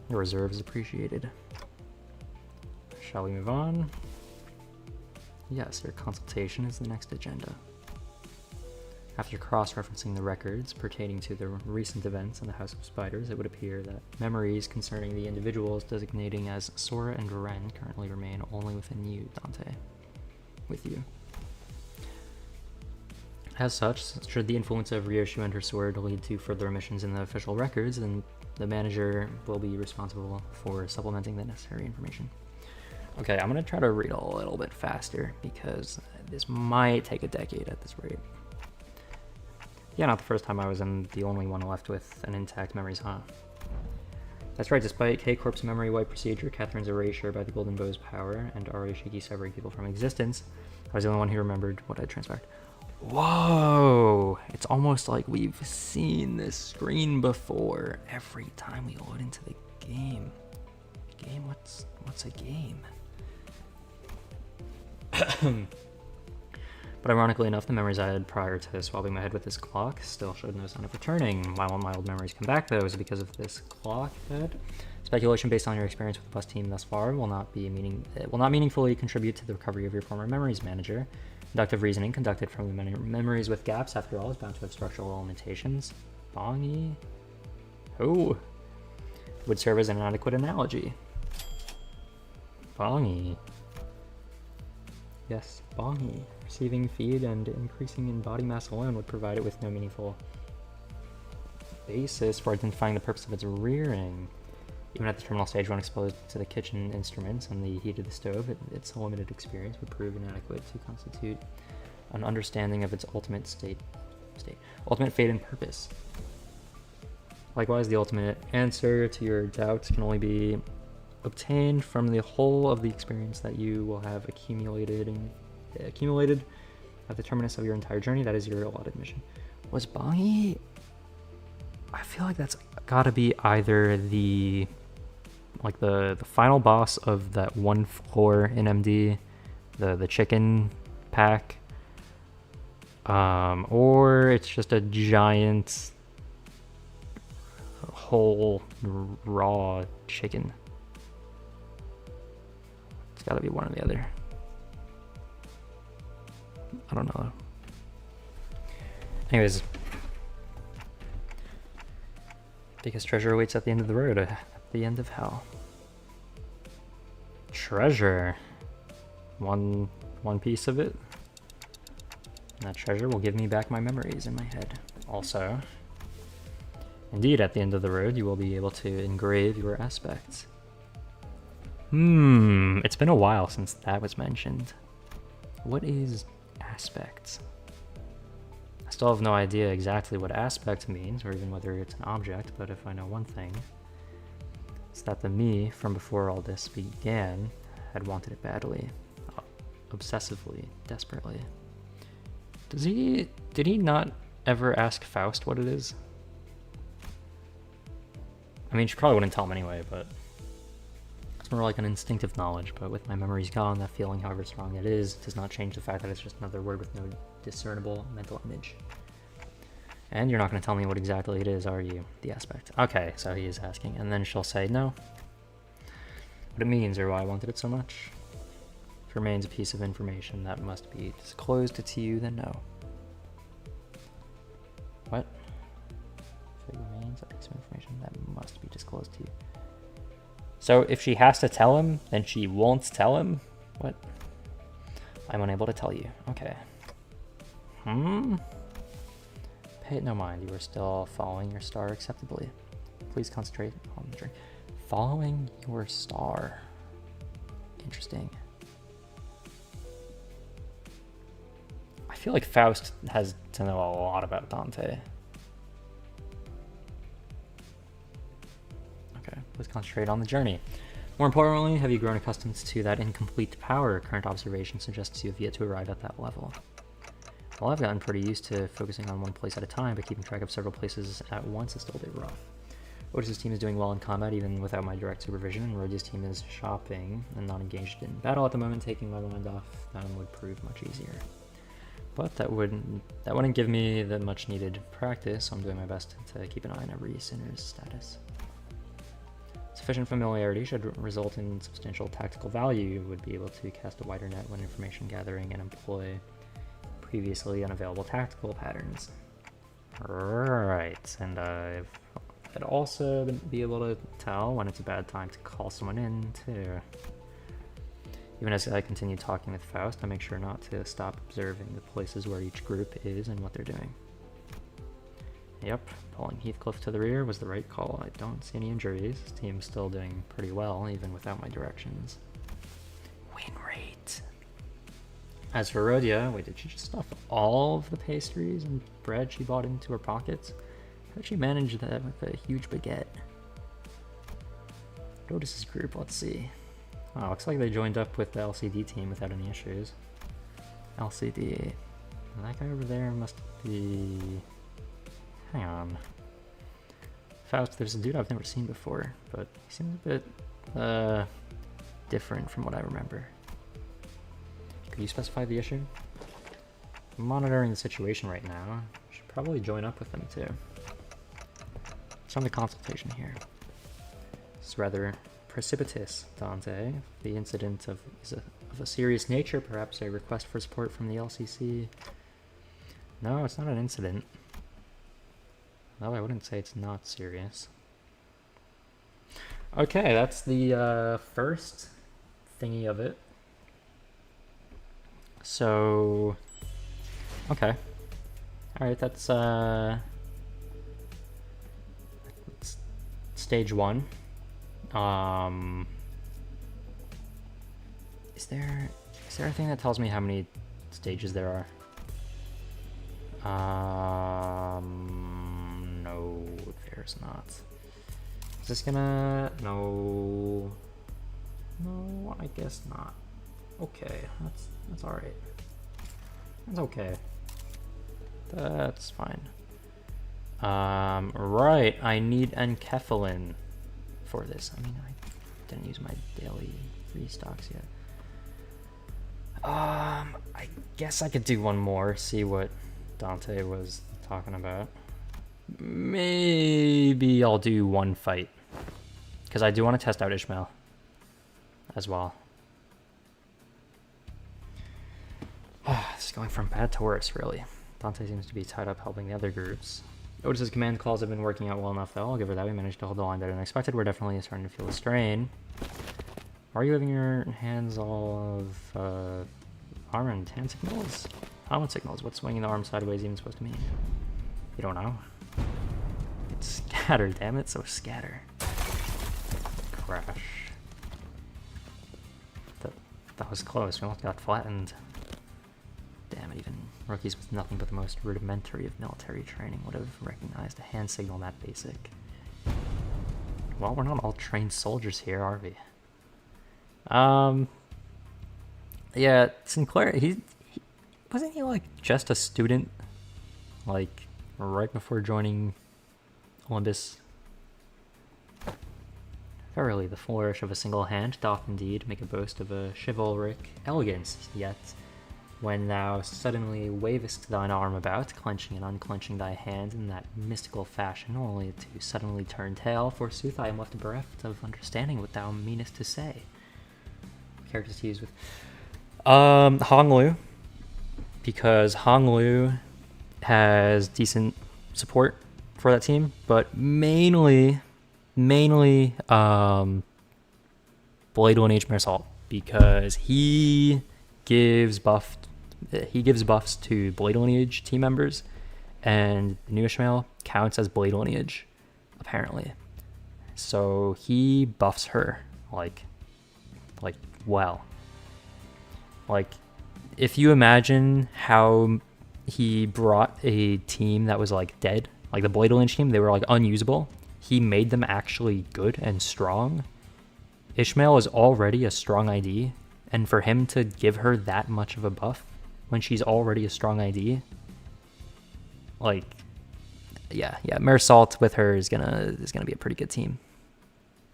Your reserve is appreciated. Shall we move on? Yes, your consultation is the next agenda. After cross-referencing the records pertaining to the recent events in the House of Spiders, it would appear that memories concerning the individuals designating as Sora and Ren currently remain only within you, Dante. With you. As such, should the influence of Ryoshu and her sword lead to further omissions in the official records, then the manager will be responsible for supplementing the necessary information. Okay, I'm going to try to read a little bit faster, because this might take a decade at this rate. Yeah, not the first time I was the only one left with an intact memories, huh? That's right, despite K-Corp's memory wipe procedure, Catherine's erasure by the Golden Bow's power, and Arashiki severing people from existence, I was the only one who remembered what had transpired. Whoa! It's almost like we've seen this screen before every time we load into the game. Game? What's a game? But ironically enough, the memories I had prior to swapping my head with this clock still showed no sign of returning. Why won't my old memories come back, though? Is it because of this clock head? Speculation based on your experience with the bus team thus far will not meaningfully contribute to the recovery of your former memories, manager. Inductive reasoning conducted from the memories with gaps, after all, is bound to have structural limitations. Bongy? Oh! Would serve as an adequate analogy. Bongy. Yes, bongy. Receiving feed and increasing in body mass alone would provide it with no meaningful basis for identifying the purpose of its rearing. Even at the terminal stage, when exposed to the kitchen instruments and the heat of the stove, its limited experience would prove inadequate to constitute an understanding of its ultimate ultimate fate and purpose. Likewise, the ultimate answer to your doubts can only be obtained from the whole of the experience that you will have accumulated at the terminus of your entire journey. That is your allotted mission. Was Bongy? I feel like that's gotta be either the final boss of that one floor in MD, the chicken pack, or it's just a giant whole raw chicken. It's gotta be one or the other. I don't know. Anyways, biggest treasure awaits at the end of the road, at the end of hell. Treasure. One piece of it. And that treasure will give me back my memories in my head. Also, indeed, at the end of the road, you will be able to engrave your aspects. It's been a while since that was mentioned. What is aspects? I still have no idea exactly what aspect means, or even whether it's an object, but if I know one thing, it's that the me from before all this began had wanted it badly, obsessively, desperately. Did he not ever ask Faust what it is? I mean, she probably wouldn't tell him anyway, but it's more like an instinctive knowledge. But with my memories gone, that feeling, however strong it is, does not change the fact that it's just another word with no discernible mental image. And you're not going to tell me what exactly it is, are you? The aspect. Okay, so he is asking. And then she'll say no. What it means, or why I wanted it so much. If it remains a piece of information that must be disclosed to you, then no. What? If it remains a piece of information that must be disclosed to you. So if she has to tell him, then she won't tell him? What? I'm unable to tell you. Okay. Pay it no mind. You are still following your star acceptably. Please concentrate on the drink. Following your star. Interesting. I feel like Faust has to know a lot about Dante. Okay, let's concentrate on the journey. More importantly, have you grown accustomed to that incomplete power? Current observation suggests you have yet to arrive at that level. Well, I've gotten pretty used to focusing on one place at a time, but keeping track of several places at once is still a bit rough. Otis's team is doing well in combat even without my direct supervision, and Rhodio's team is shopping and not engaged in battle at the moment. Taking my mind off them would prove much easier. But that wouldn't give me the much needed practice, so I'm doing my best to keep an eye on every sinner's status. Sufficient familiarity should result in substantial tactical value. You would be able to cast a wider net when information gathering and employ previously unavailable tactical patterns. Right, and I'd also be able to tell when it's a bad time to call someone in, too. Even as I continue talking with Faust, I make sure not to stop observing the places where each group is and what they're doing. Yep, pulling Heathcliff to the rear was the right call. I don't see any injuries. His team's still doing pretty well, even without my directions. Win rate. As for Rhodia, wait, did she just stuff all of the pastries and bread she bought into her pockets? How did she manage that with a huge baguette? Otis's group, let's see. Oh, looks like they joined up with the LCD team without any issues. LCD. And that guy over there must be... Hang on. Faust, there's a dude I've never seen before, but he seems a bit, different from what I remember. Could you specify the issue? monitoring the situation right now. Should probably join up with them too. It's on the consultation here. It's rather precipitous, Dante. The incident is of a serious nature, perhaps a request for support from the LCC. No, it's not an incident. No, I wouldn't say it's not serious. Okay, that's the first thingy of it. So, okay. Alright, that's stage 1. Is there a thing that tells me how many stages there are? No, there's not. Is this gonna... No, I guess not. Okay, that's alright. That's okay. That's fine. Right, I need enkephalin for this. I mean, I didn't use my daily restocks yet. I guess I could do one more, see what Dante was talking about. Maybe I'll do one fight, because I do want to test out Ishmael as well. This is going from bad to worse, really. Dante seems to be tied up helping the other groups. Otis's command calls have been working out well enough, though. I'll give her that. We managed to hold the line better than expected. We're definitely starting to feel the strain. Why are you having your hands all of arm and hand signals? Helmet signals. What's swinging the arm sideways even supposed to mean? You don't know? It's scatter, damn it. So scatter. Crash. That was close. We almost got flattened. Damn it, even rookies with nothing but the most rudimentary of military training would have recognized a hand signal that basic. Well, we're not all trained soldiers here, are we? Yeah, Sinclair, he wasn't he like just a student, like right before joining Limbus? Verily, the flourish of a single hand doth indeed make a boast of a chivalric elegance, yet when thou suddenly wavest thine arm about, clenching and unclenching thy hand in that mystical fashion, only to suddenly turn tail, forsooth I am left bereft of understanding what thou meanest to say. Characters to use with Honglu, because Honglu has decent support for that team, but mainly Blade 1H Meursault, because he gives buffs to Blade lineage team members, and the new Ishmael counts as Blade lineage, apparently. So he buffs her like well. Like, if you imagine how he brought a team that was like dead, like the Blade lineage team, they were like unusable. He made them actually good and strong. Ishmael is already a strong ID, and for him to give her that much of a buff when she's already a strong ID, like, yeah, Meursault with her is gonna be a pretty good team.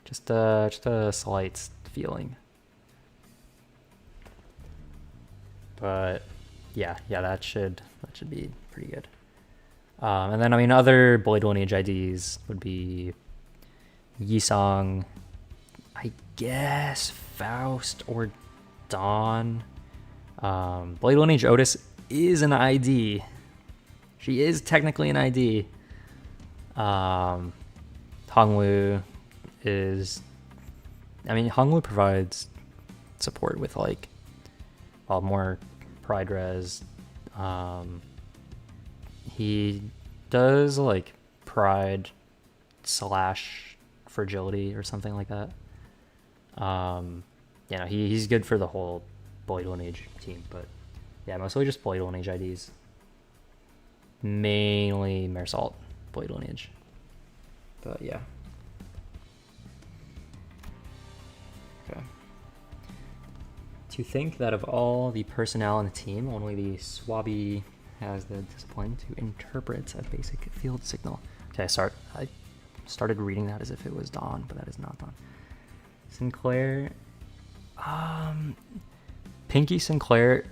Just a slight feeling, but yeah, that should be pretty good. And then, I mean, other Blade lineage IDs would be Yisong, I guess Faust or Dawn. Blade lineage Otis is an ID. She is technically an ID. Honglu is... I mean, Honglu provides support with, like, well, more Pride Res. He does, like, Pride / Fragility or something like that. Yeah, he's good for the whole Blade lineage team, but yeah, mostly just Blade lineage IDs. Mainly Meursault Blade lineage, but yeah. Okay. To think that of all the personnel in the team, only the Swabby has the discipline to interpret a basic field signal. Okay, I started reading that as if it was Dawn, but that is not Dawn. Sinclair, Pinky Sinclair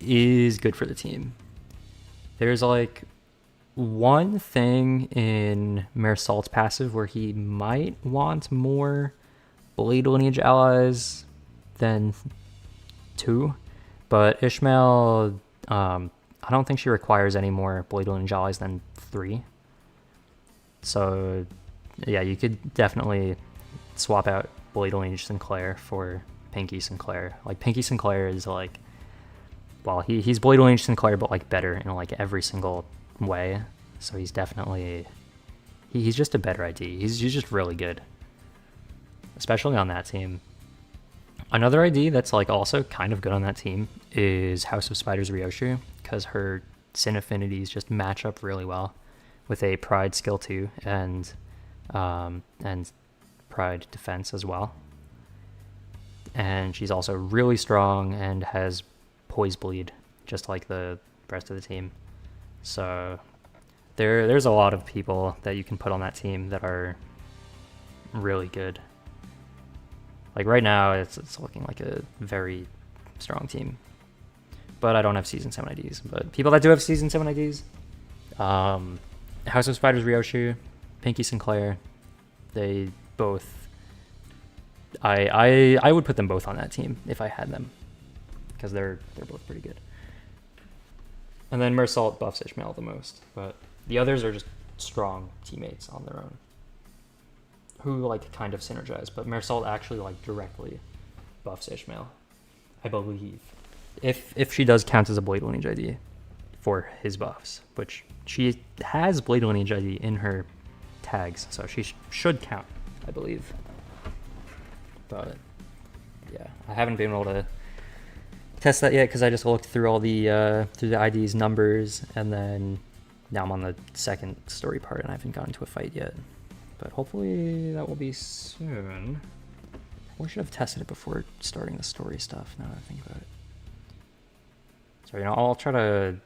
is good for the team. There's like one thing in Meursault's passive where he might want more Blade Lineage allies than 2, but Ishmael, I don't think she requires any more Blade Lineage allies than 3. So yeah, you could definitely swap out Blade Lineage Sinclair for Pinky Sinclair. Like Pinky Sinclair is like, well, he's Blade Lineage Sinclair, but like better in like every single way. So he's definitely, he's just a better ID. He's just really good, especially on that team. Another ID that's like also kind of good on that team is House of Spiders Ryoshu, because her Sin affinities just match up really well with a Pride skill 2 and Pride defense as well. And she's also really strong and has Poise Bleed, just like the rest of the team. So there's a lot of people that you can put on that team that are really good. Like right now, it's looking like a very strong team. But I don't have Season 7 IDs. But people that do have Season 7 IDs, House of Spiders Ryoshu, Pinky Sinclair, they both... I would put them both on that team if I had them, because they're both pretty good. And then Meursault buffs Ishmael the most, but the others are just strong teammates on their own, who like kind of synergize. But Meursault actually like directly buffs Ishmael, I believe, if she does count as a Blade Lineage ID for his buffs, which she has Blade Lineage ID in her tags, so she should count, I believe. But yeah, I haven't been able to test that yet because I just looked through all the through the ID's numbers, and then now I'm on the second story part and I haven't gotten to a fight yet. But hopefully that will be soon. We should have tested it before starting the story stuff, now that I think about it. So, you know, I'll try to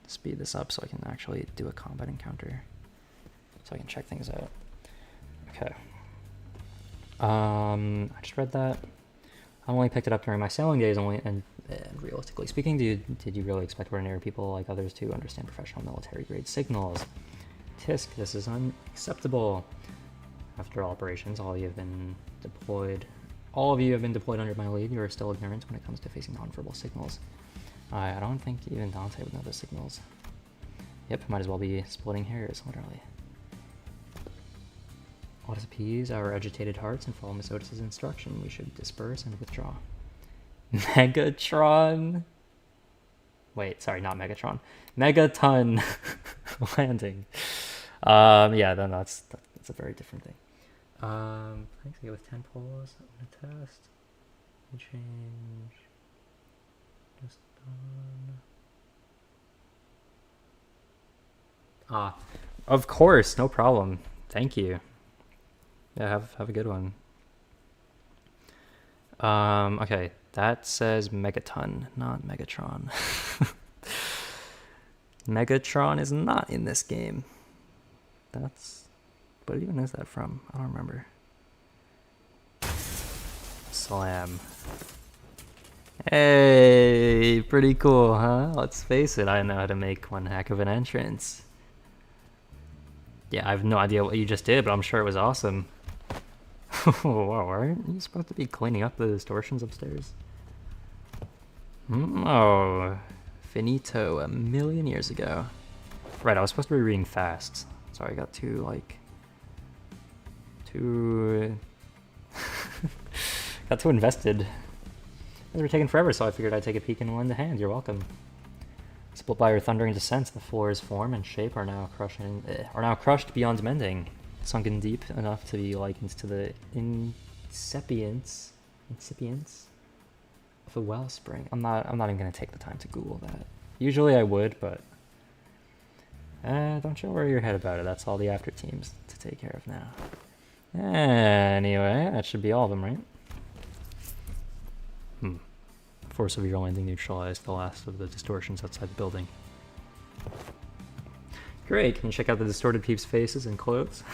speed this up so I can actually do a combat encounter, so I can check things out. Okay. I just read that. I only picked it up during my sailing days only, and realistically speaking, did you really expect ordinary people like others to understand professional military grade signals? Tisk, this is unacceptable. After all operations, all of you have been deployed under my lead. You are still ignorant when it comes to facing nonverbal signals. I don't think even Dante would know those signals. Yep, might as well be splitting hairs, literally. Let us appease our agitated hearts and follow Miss Otis's instruction. We should disperse and withdraw. Megatron. Wait, sorry, not Megatron. Megaton landing. Yeah, then that's a very different thing. Thanks. I go with 10 poles on a test. We change. Just done. Of course, no problem. Thank you. Yeah, have a good one. Okay, that says Megaton, not Megatron. Megatron is not in this game. What even is that from? I don't remember. Slam. Hey, pretty cool, huh? Let's face it, I know how to make one heck of an entrance. Yeah, I have no idea what you just did, but I'm sure it was awesome. Wow, aren't you supposed to be cleaning up the distortions upstairs? Oh, finito, a million years ago. Right, I was supposed to be reading fast. Sorry, I got too got too invested. These were taking forever, so I figured I'd take a peek and lend a hand. You're welcome. Split by your thundering descents, the floor's form and shape are now crushed beyond mending, sunken deep enough to be likened to the incipience of a wellspring. I'm not even gonna take the time to Google that. Usually I would, but don't you worry your head about it. That's all the after teams to take care of now. Anyway, that should be all of them, right? Force of your landing neutralized the last of the distortions outside the building. Great, can you check out the distorted peeps' faces and clothes?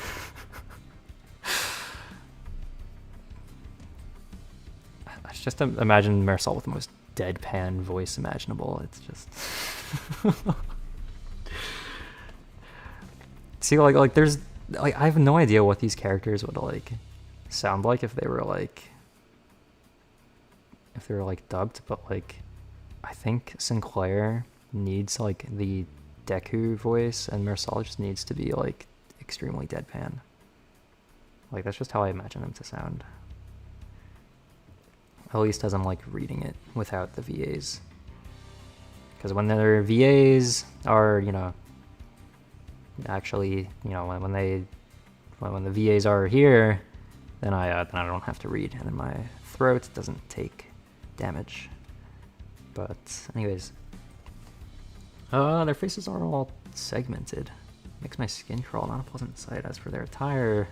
I just imagine Meursault with the most deadpan voice imaginable. It's just... See, like there's like I have no idea what these characters would like sound like if they were like dubbed, but like I think Sinclair needs like the Deku voice, and Meursault just needs to be like extremely deadpan. Like that's just how I imagine them to sound. At least as I'm like reading it without the VAs. Because when their VAs are, you know, actually, you know, when the VAs are here, then I don't have to read, and then my throat doesn't take damage. But anyways, their faces are all segmented. Makes my skin crawl, not a pleasant sight. As for their attire,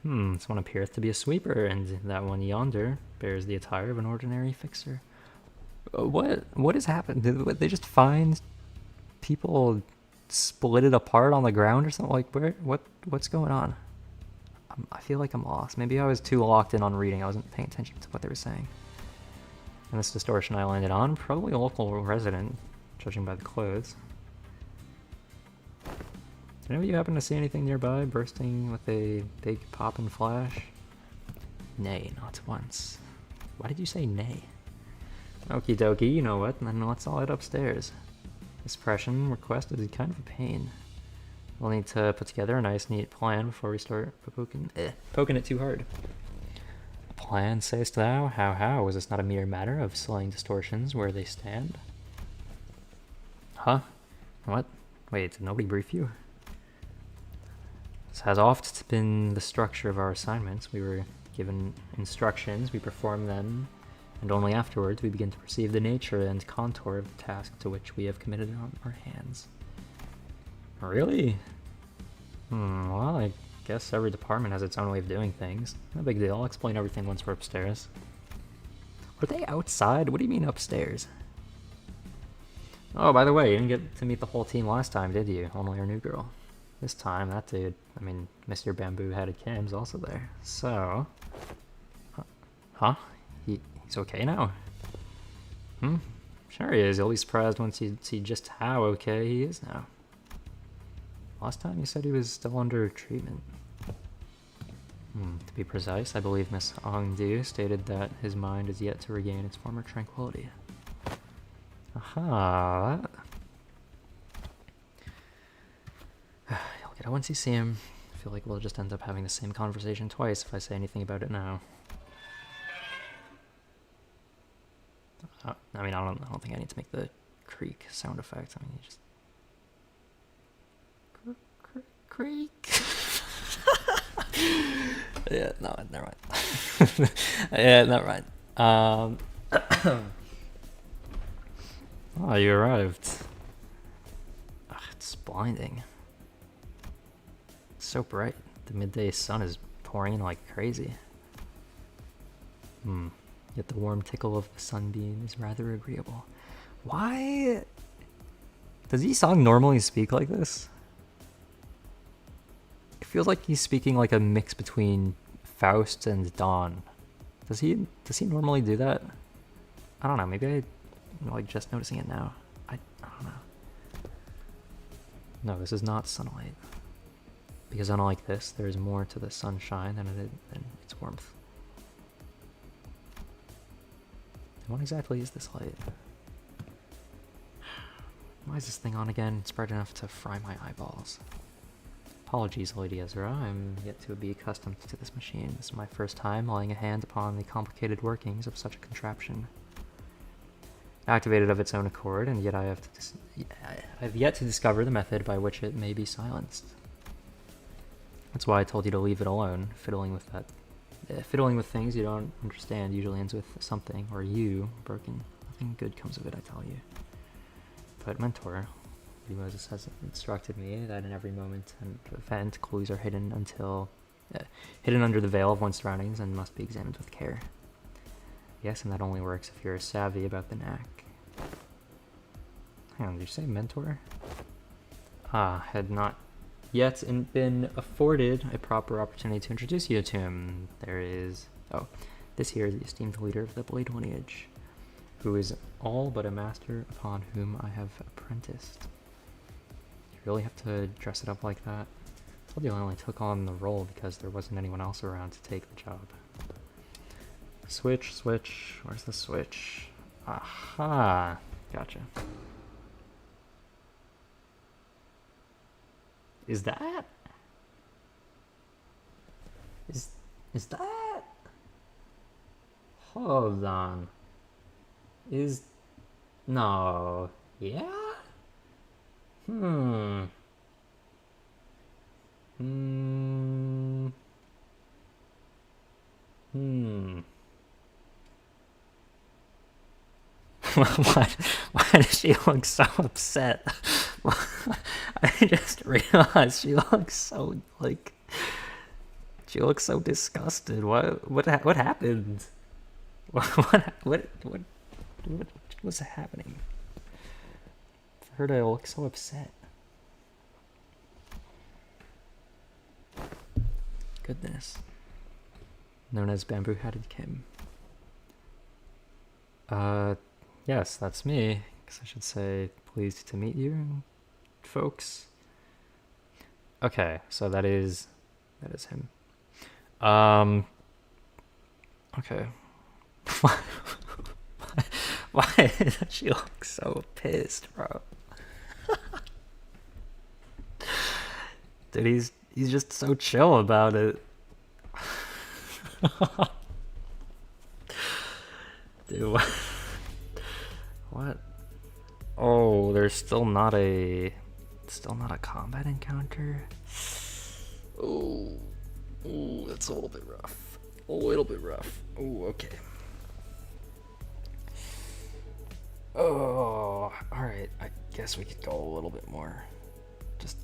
this one appeareth to be a sweeper, and that one yonder bears the attire of an ordinary fixer. What has happened? Did they just find people split it apart on the ground or something? Like what's going on? I feel like I'm lost. Maybe I was too locked in on reading. I wasn't paying attention to what they were saying. And this distortion I landed on, probably a local resident, judging by the clothes. Did any of you happen to see anything nearby bursting with a big pop and flash? Nay, not once. Why did you say nay? Okie dokie, you know what, then let's all head upstairs. This suppression request is kind of a pain. We'll need to put together a nice neat plan before we start poking it too hard. A plan, sayest thou? How? Was this not a mere matter of slaying distortions where they stand? Huh? What? Wait, did nobody brief you? This has oft been the structure of our assignments. We were given instructions, we perform them, and only afterwards we begin to perceive the nature and contour of the task to which we have committed our hands. Really? Well, I guess every department has its own way of doing things. No big deal, I'll explain everything once we're upstairs. Were they outside? What do you mean upstairs? Oh, by the way, you didn't get to meet the whole team last time, did you? Only our new girl. This time, that dude, I mean, Mr. Bamboo-Headed Cam's also there. So... Huh? He's okay now? Sure he is. You'll be surprised once you see just how okay he is now. Last time you said he was still under treatment. To be precise, I believe Miss Ongdu stated that his mind is yet to regain its former tranquility. Aha! You'll get it once you see him. I feel like we'll just end up having the same conversation twice if I say anything about it now. I mean, I don't think I need to make the creak sound effect. I mean, you just creak. Yeah, no, never mind. Yeah, never mind. Oh, you arrived. Ugh, it's blinding. It's so bright. The midday sun is pouring in like crazy. Yet the warm tickle of the sunbeam is rather agreeable. Why? Does Yi-Song normally speak like this? It feels like he's speaking like a mix between Faust and Dawn. Does he normally do that? I don't know, maybe I'm like just noticing it now. I don't know. No, this is not sunlight. Because unlike this, there is more to the sunshine than its warmth. What exactly is this light? Why is this thing on again? It's bright enough to fry my eyeballs. Apologies, Lady Ezra. I'm yet to be accustomed to this machine. This is my first time laying a hand upon the complicated workings of such a contraption. Activated of its own accord, and yet I have yet to discover the method by which it may be silenced. That's why I told you to leave it alone. Fiddling with things you don't understand usually ends with something, or you, broken. Nothing good comes of it, I tell you. But Mentor, Lady Moses has instructed me that in every moment and event, clues are hidden under the veil of one's surroundings and must be examined with care. Yes, and that only works if you're savvy about the knack. Hang on, did you say Mentor? Had not yet been afforded a proper opportunity to introduce you to him. This here is the esteemed leader of the Blade lineage, who is all but a master upon whom I have apprenticed. really have to dress it up like that? I told you I only took on the role because there wasn't anyone else around to take the job. Switch, switch. Where's the switch? Aha. Gotcha. Is that? Is that? Hold on. No. Yeah? Hmm. Why does she look so upset? I just realized she looks so like she looks so disgusted. What happened? What was happening for her to look so upset? Goodness. Known as Bamboo-Hatted Kim. Yes, that's me. Guess I should say pleased to meet you, folks. Okay, so that is him. Okay. Why does she look so pissed, bro? Dude, he's just so chill about it. Dude, what? Oh, there's still not a combat encounter. Oh, that's a little bit rough. A little bit rough. Oh, okay. Oh, all right. I guess we could go a little bit more. Just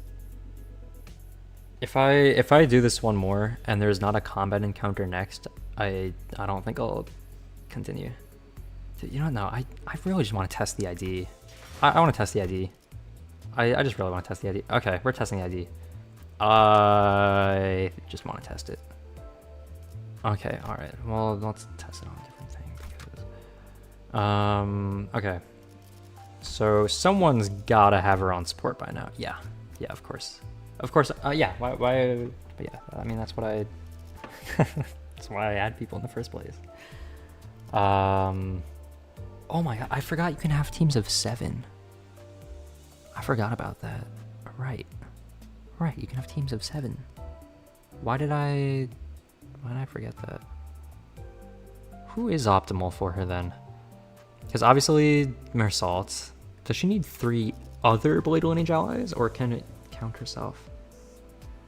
if I do this one more and there's not a combat encounter next, I don't think I'll continue. Dude, you know what? No, I really just want to test the ID. I want to test the ID. I just really want to test the ID. Okay, we're testing the ID. I just want to test it. Okay, all right. Well, let's test it on a different thing because okay. So someone's gotta have her on support by now. Yeah, of course. Yeah. Why? But yeah, I mean that's what I. That's why I add people in the first place. Oh my god, I forgot you can have teams of 7. I forgot about that. Right, you can have teams of 7. Why did I forget that? Who is optimal for her then? Because obviously Meursault. Does she need 3 other Blade Lineage allies, or can it count herself?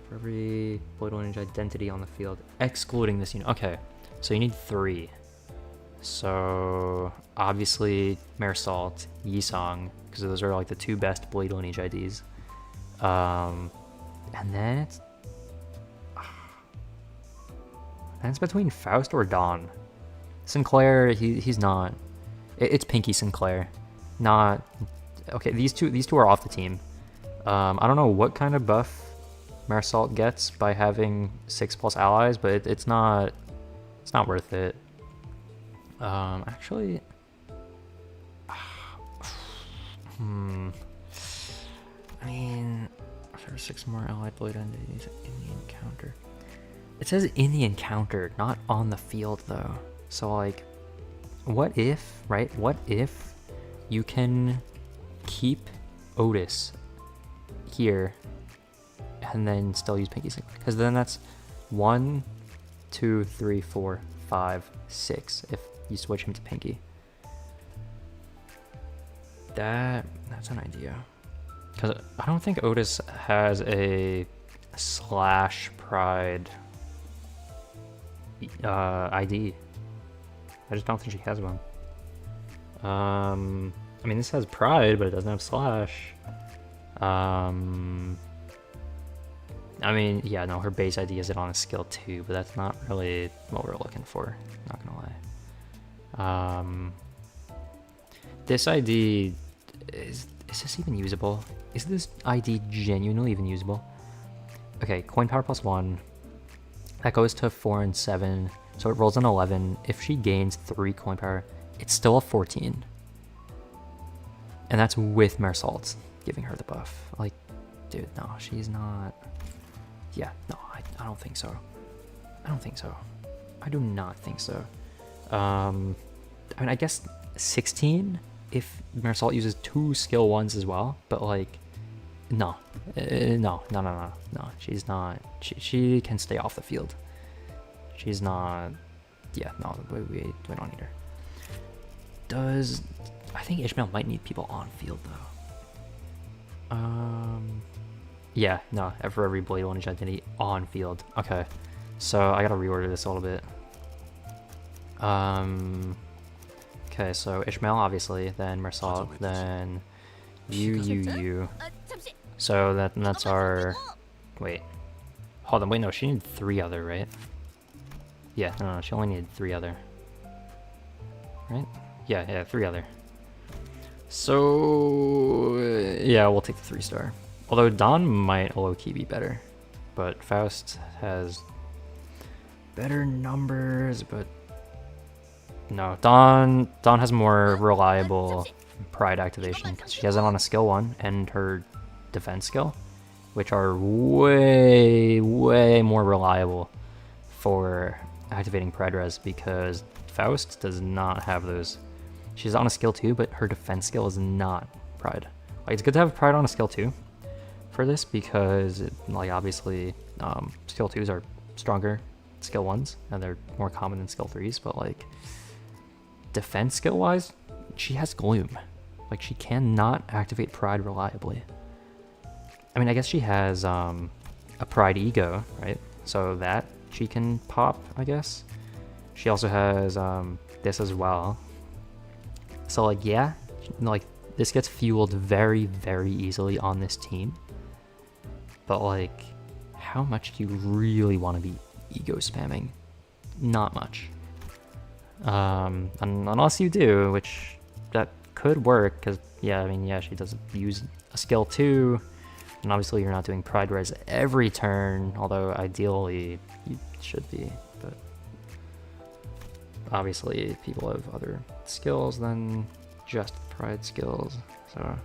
For every Blade Lineage identity on the field, excluding this unit. Okay, so you need 3. So obviously Meursault, Yisong, because those are like the 2 best Blade Lineage IDs. And then it's between Faust or Dawn. Sinclair, he's not. It's Pinky Sinclair, not. Okay, these two are off the team. I don't know what kind of buff Meursault gets by having 6+ allies, but it's not worth it. Actually, I mean, there are 6 more allied blade entities in the encounter. It says in the encounter, not on the field though. So like, what if you can keep Otis here and then still use Pinky Sinclair? Because then that's 1, 2, 3, 4, 5, 6 if you switch him to Pinky. That's an idea. Because I don't think Otis has a slash pride ID. I just don't think she has one. I mean, this has pride, but it doesn't have slash. I mean, yeah, no, her base ID is it on a skill 2, but that's not really what we're looking for. Not gonna lie. This ID is this even usable? Is this ID genuinely even usable? Okay, coin power +1. That goes to 4 and 7, so it rolls an 11. If she gains 3 coin power, it's still a 14. And that's with Meursault giving her the buff. Like, dude, no, she's not. Yeah, no, I don't think so. I don't think so. I do not think so. I mean, I guess 16 if Meursault uses 2 skill 1s as well, but like, no. No. She's not. She can stay off the field. She's not. Yeah, no, we don't need her. I think Ishmael might need people on field though. Yeah, no, for every blade one identity on field. Okay, so I gotta reorder this a little bit. Okay, so Ishmael obviously, then Meursault, then you. So that's our. Wait, hold on. Wait, no, she needed 3 other, right? Yeah, no, she only needed 3 other. Right? Yeah, 3 other. So yeah, we'll take the 3-star. Although Dawn might low-key be better, but Faust has better numbers. But no, Dawn has more reliable Pride activation because she has it on a skill 1 and her defense skill, which are way more reliable for activating Pride res, because Faust does not have those. She's on a skill 2, but her defense skill is not Pride. Like, it's good to have Pride on a skill 2 for this, because like obviously skill 2s are stronger skill 1s and they're more common than skill 3s, but like defense skill wise, she has Gloom. Like, she cannot activate Pride reliably. I mean, I guess she has a Pride Ego, right? So that she can pop, I guess. She also has this as well. So like, yeah, like this gets fueled very easily on this team. But like, how much do you really want to be ego spamming? Not much. Unless you do, which that could work, because yeah, I mean, yeah, she does use a skill 2, and obviously you're not doing Pride res every turn, although ideally you should be, but obviously people have other skills than just Pride skills, so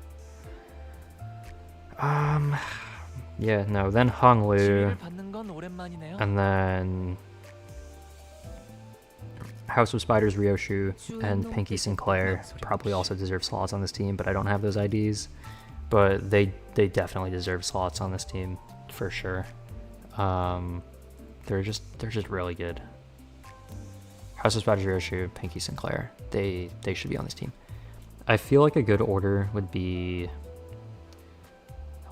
yeah, no, then Honglu, and then House of Spiders Ryoshu and Pinky Sinclair probably also deserve slots on this team, but I don't have those IDs. But they definitely deserve slots on this team for sure. They're just really good. House of Spiders Ryoshu, Pinky Sinclair, they should be on this team. I feel like a good order would be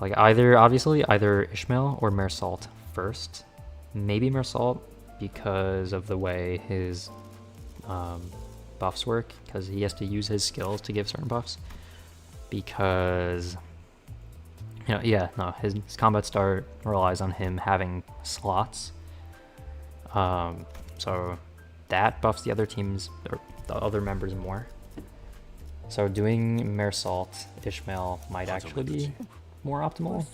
like either Ishmael or Meursault first. Maybe Meursault because of the way his buffs work, because he has to use his skills to give certain buffs, because you know, yeah, no, his combat start relies on him having slots, so that buffs the other teams or the other members more. So doing Meursault Ishmael might actually be more optimal,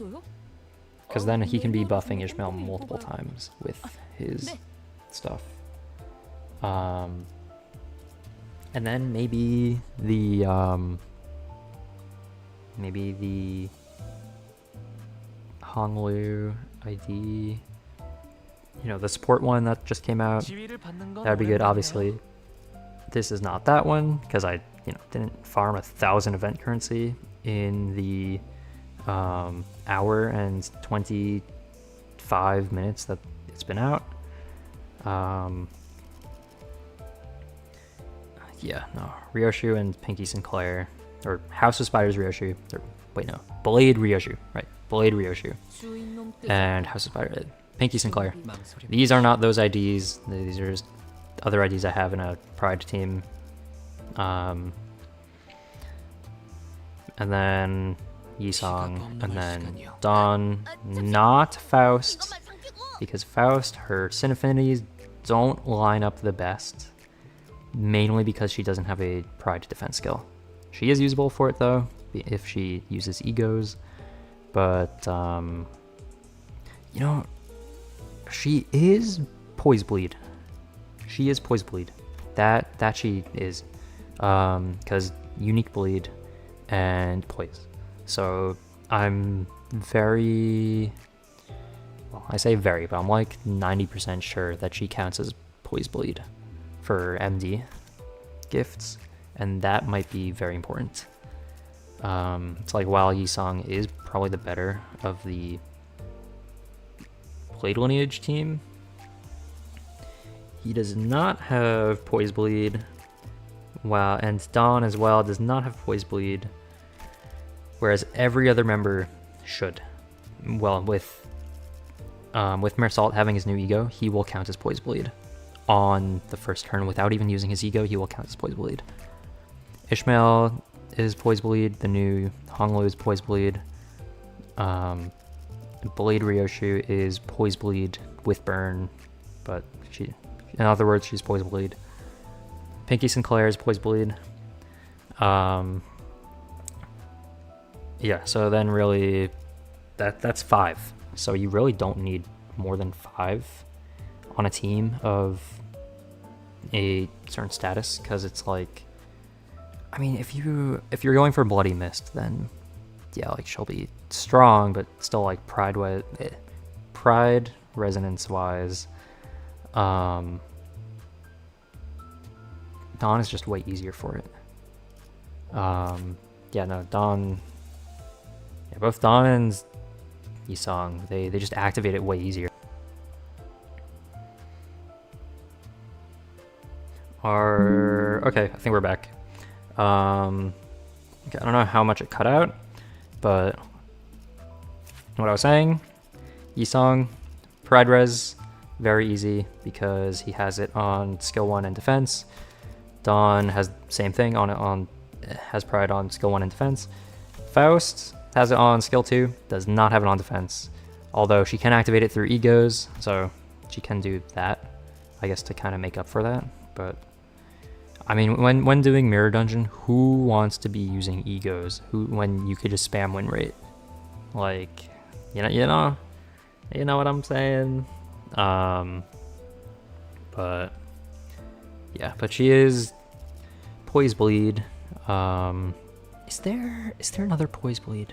because then he can be buffing Ishmael multiple times with his stuff. And then maybe the Honglu ID, you know, the support one that just came out, that'd be good. Obviously this is not that one, because I, you know, didn't farm 1,000 event currency in the hour and 25 minutes that it's been out. Yeah, no, Ryoshu and Pinky Sinclair, or House of Spiders Ryoshu, or wait, no, Blade Ryoshu, right? Blade Ryoshu and House of Spiders, Pinky Sinclair. These are not those IDs. These are just other IDs I have in a Pride team. And then Yisong, and then Dawn, not Faust, because Faust, her Sin Affinities don't line up the best, mainly because she doesn't have a Pride defense skill. She is usable for it though, if she uses egos, but you know, she is Poise Bleed. She is Poise Bleed. That she is, because Unique Bleed and Poise. So I'm very... Well, I say very, but I'm like 90% sure that she counts as Poise Bleed for MD gifts, and that might be very important. It's like while Yisong is probably the better of the Blade Lineage team, he does not have Poise Bleed. Wow, and Dawn as well does not have Poise Bleed, whereas every other member should. Well, with Meursault having his new ego, he will count as Poise Bleed on the first turn without even using his ego. He will count as Poise Bleed. Ishmael is Poise Bleed. The new Honglu is Poise Bleed. Blade Ryoshu is Poise Bleed with Burn, but in other words, she's Poise Bleed. Pinky Sinclair is Poise Bleed. Yeah, so then really, that's 5. So you really don't need more than 5 on a team of a certain status, because it's like, I mean, if you're going for Bloody Mist, then yeah, like she'll be strong, but still like pride resonance wise, Dawn is just way easier for it. Yeah, no, Dawn, yeah, both Dawn and Yisong, they just activate it way easier. Okay, I think we're back. Okay, I don't know how much it cut out, but what I was saying, Yisong, Pride Res, very easy because he has it on skill 1 and defense. Dawn has same thing has Pride on skill 1 and defense. Faust has it on skill 2, does not have it on defense, although she can activate it through egos, so she can do that, I guess, to kind of make up for that. But I mean, when doing Mirror Dungeon, who wants to be using egos when you could just spam win rate? Like, you know what I'm saying? But yeah, but she is Poise Bleed. Is there another Poise Bleed?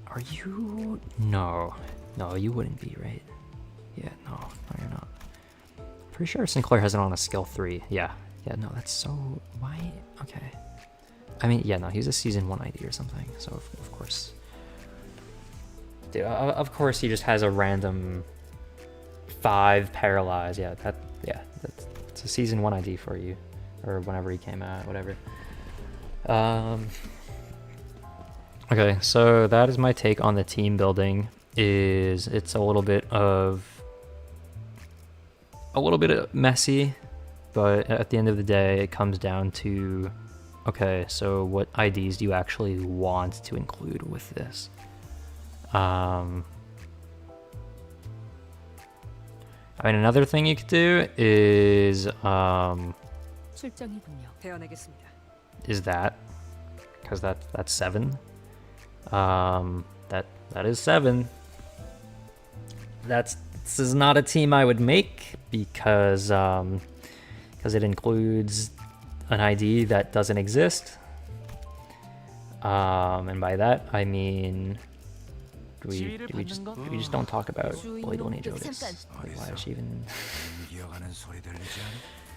Are you? No, you wouldn't be, right? Yeah, no, you're not. Pretty sure Sinclair has it on a skill 3. Yeah, no, that's so... Why? Okay. I mean, yeah, no, he's a season 1 ID or something, so of course... Dude, of course he just has a random 5 paralyze. Yeah, it's a season 1 ID for you. Or whenever he came out, whatever. Okay, so that is my take on the team building. It's a little bit messy, but at the end of the day, it comes down to, okay, so what IDs do you actually want to include with this? I mean, another thing you could do is that, because that's 7. That is 7. This is not a team I would make because it includes an ID that doesn't exist. And by that I mean we just don't talk about Blade Lineage Otis. Like, why is she even?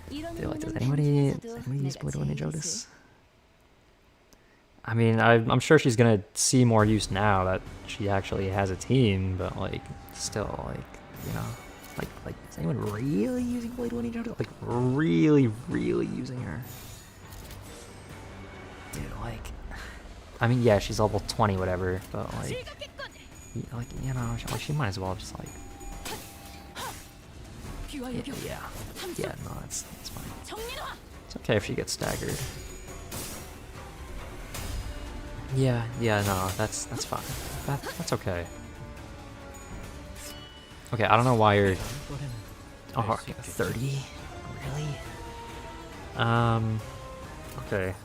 Does anybody use Blade Lineage Otis? I mean, I'm sure she's gonna see more use now that she actually has a team, but like, still, like, you know, like is anyone really using Blade Lineage Otis? Like, really using her? Dude, like, I mean, yeah, she's level 20, whatever, but like, you know, she might as well just like, yeah, no, it's fine. It's okay if she gets staggered. Yeah, no, that's fine. That's okay. Okay, I don't know why you're... Oh, 30? Really? Okay.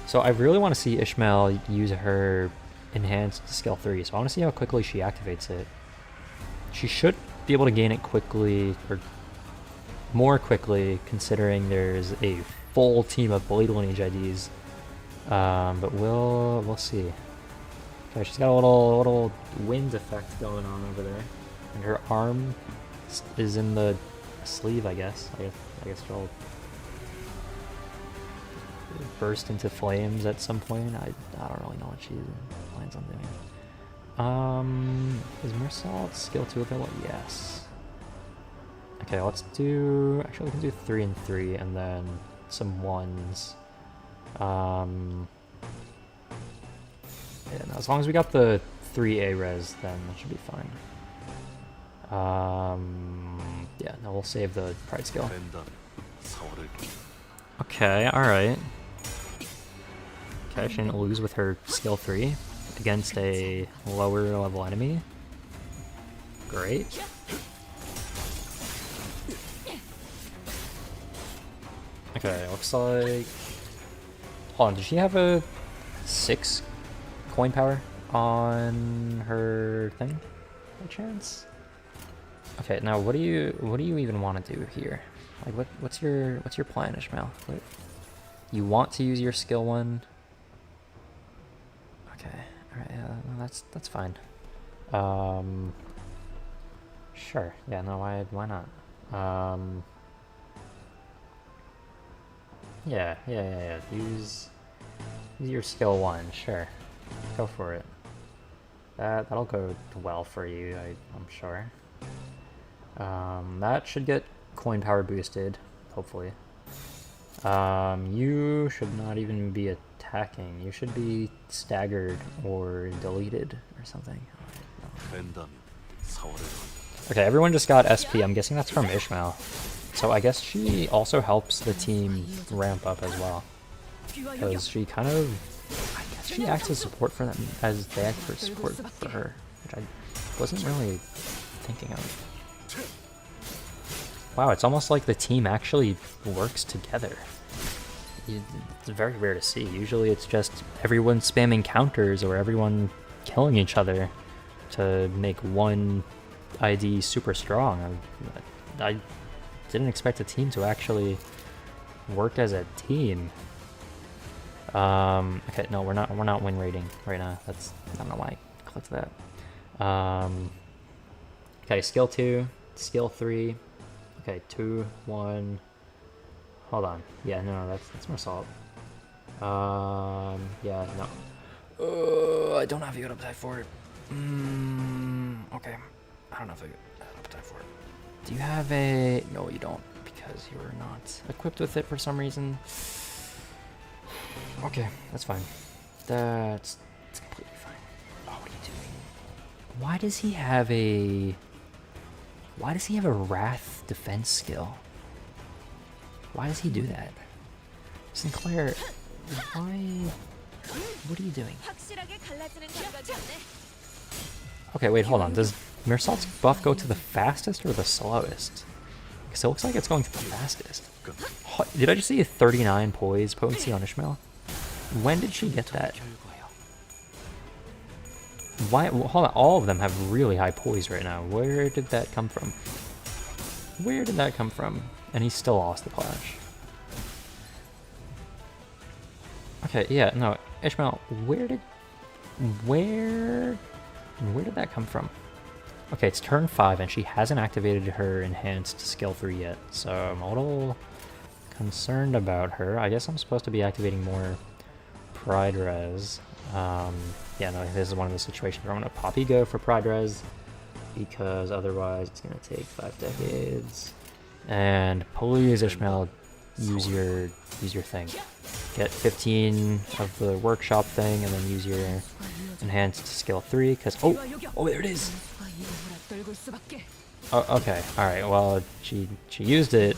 So I really want to see Ishmael use her enhanced skill 3, so I want to see how quickly she activates it. She should be able to gain it quickly, or more quickly, considering there's a full team of Blade Lineage IDs But we'll see. Okay, she's got a little wind effect going on over there, and her arm is in the sleeve. I guess she'll burst into flames at some point. I don't really know what she plans on doing. Is Meursault skill 2 available? Yes. Okay, let's do. Actually, we can do 3 and 3, and then some 1s. Yeah, no, as long as we got the 3A res, then that should be fine. Yeah, no, we'll save the pride skill. Okay, alright. Okay, she didn't lose with her skill 3 against a lower level enemy. Great. Okay, looks like... Hold on, did she have a 6 coin power on her thing by chance? Okay, now what do you even want to do here? Like what's your plan, Ishmael? What, you want to use your skill 1? Okay, alright, yeah, no, that's fine. Sure, yeah, no, why not? Yeah. Use your skill 1, sure. Go for it. That'll go well for you, I'm sure. That should get coin power boosted, hopefully. You should not even be attacking. You should be staggered or deleted or something. Okay, everyone just got SP. I'm guessing that's from Ishmael. So I guess she also helps the team ramp up as well. Because she kind of... I guess she acts as support for them, as they act for support for her. Which I wasn't really thinking of. Wow, it's almost like the team actually works together. It's very rare to see. Usually it's just everyone spamming counters or everyone killing each other to make one ID super strong. I didn't expect a team to actually work as a team. Okay, no, we're not win rating right now. I don't know why I clicked that. Okay, skill 2, skill 3. Okay, 2, 1. Hold on. Yeah, no, that's Meursault. Yeah, no. I don't have a good appetite for it. Okay. I don't know if I got appetite for it. Do you have a... No, you don't, because you're not equipped with it for some reason. Okay, that's fine. That's completely fine. Oh, what are you doing? Why does he have a... Why does he have a Wrath defense skill? Why does he do that? Sinclair, why... What are you doing? Okay, wait, hold on. Does Meursault's buff go to the fastest or the slowest? Because it looks like it's going to the fastest. Did I just see a 39 poise potency on Ishmael? When did she get that? Why? Well, hold on, all of them have really high poise right now. Where did that come from? Where did that come from? And he still lost the clash. Okay, yeah, no, Ishmael, where did that come from? Okay, it's turn 5 and she hasn't activated her enhanced skill 3 yet, so I'm a little concerned about her. I guess I'm supposed to be activating more Pride Res. Yeah, no, this is one of the situations where I'm gonna Poppy go for Pride Res, because otherwise it's gonna take 5 decades. And please, Ishmael, use your thing. Get 15 of the workshop thing, and then use your enhanced skill 3. Because oh, there it is. Oh, okay, all right. Well, she used it.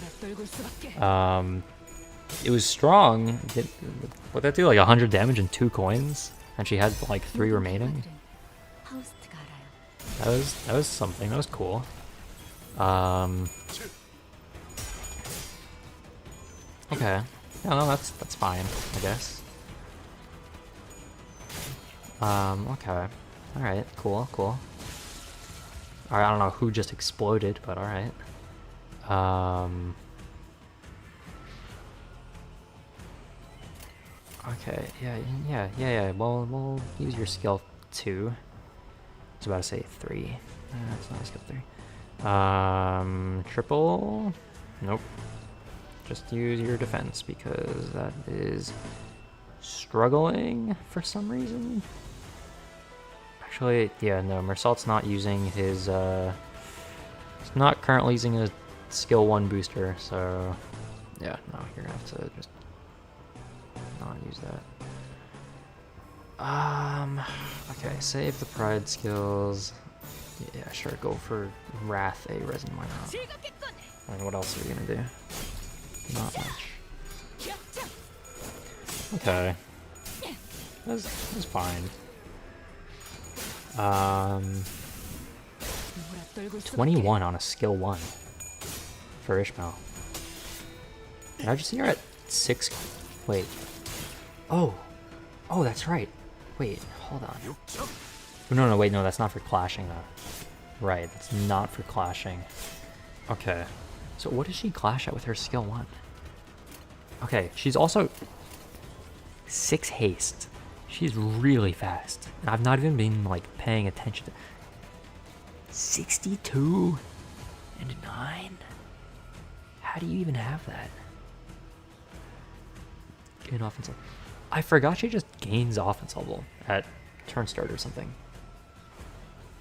It was strong. Would that do like 100 damage and 2 coins? And she had like 3 remaining. That was something. That was cool. Okay. No, that's fine, I guess. Okay. Alright, cool. Alright, I don't know who just exploded, but alright. Okay, yeah. Well, we'll use your skill 2. I was about to say 3. That's not a skill 3. Triple? Nope. Just use your defense because that is struggling for some reason. Actually, yeah, no, Meursault's not using his, he's not currently using a skill 1 booster, so yeah, no, you're gonna have to just not use that. Okay, save the pride skills. Yeah, sure, go for Wrath, a resin, why not? I mean, what else are you gonna do? Not much. Okay. That's fine. 21 on a skill 1 for Ishmael. Did I just see her at 6? Wait. Oh, that's right. Wait, hold on. No, wait, no, that's not for clashing though. Right, that's not for clashing. Okay. So what does she clash at with her skill 1? Okay, she's also 6 haste. She's really fast. And I've not even been like paying attention to 62 and 9. How do you even have that? Gain offense level. I forgot she just gains offense level at turn start or something.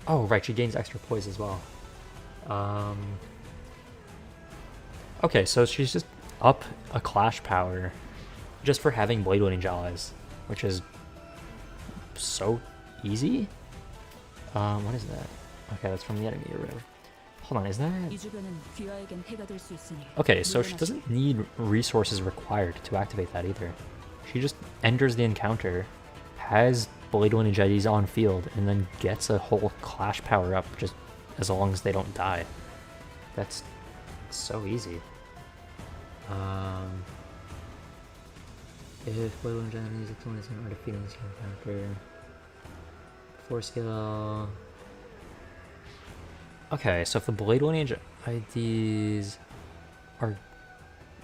Oh right, she gains extra poise as well. Okay, so she's just up a clash power just for having Blade Wielding allies, which is so easy. What is that? Okay, that's from the enemy or whatever. Hold on, is that... Okay, so she doesn't need resources required to activate that either. She just enters the encounter, has Blade Wielding IDs on field, and then gets a whole clash power up just as long as they don't die. That's so easy. If Blade Wielding enemies opponents are defeating this character, 4 skill. Okay, so if the Blade Wielding IDs are,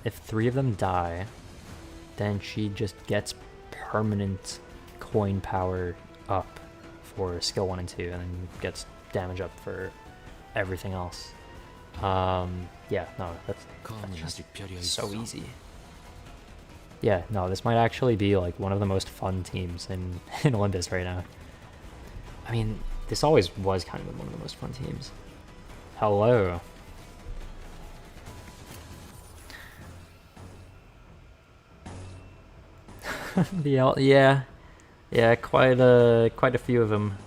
if 3 of them die, then she just gets permanent coin power up for skill 1 and 2, and then gets damage up for everything else. Yeah, no, that's just so easy. Yeah, no, this might actually be like one of the most fun teams in Limbus right now. I mean, this always was kind of one of the most fun teams. Hello. Yeah, quite a few of them.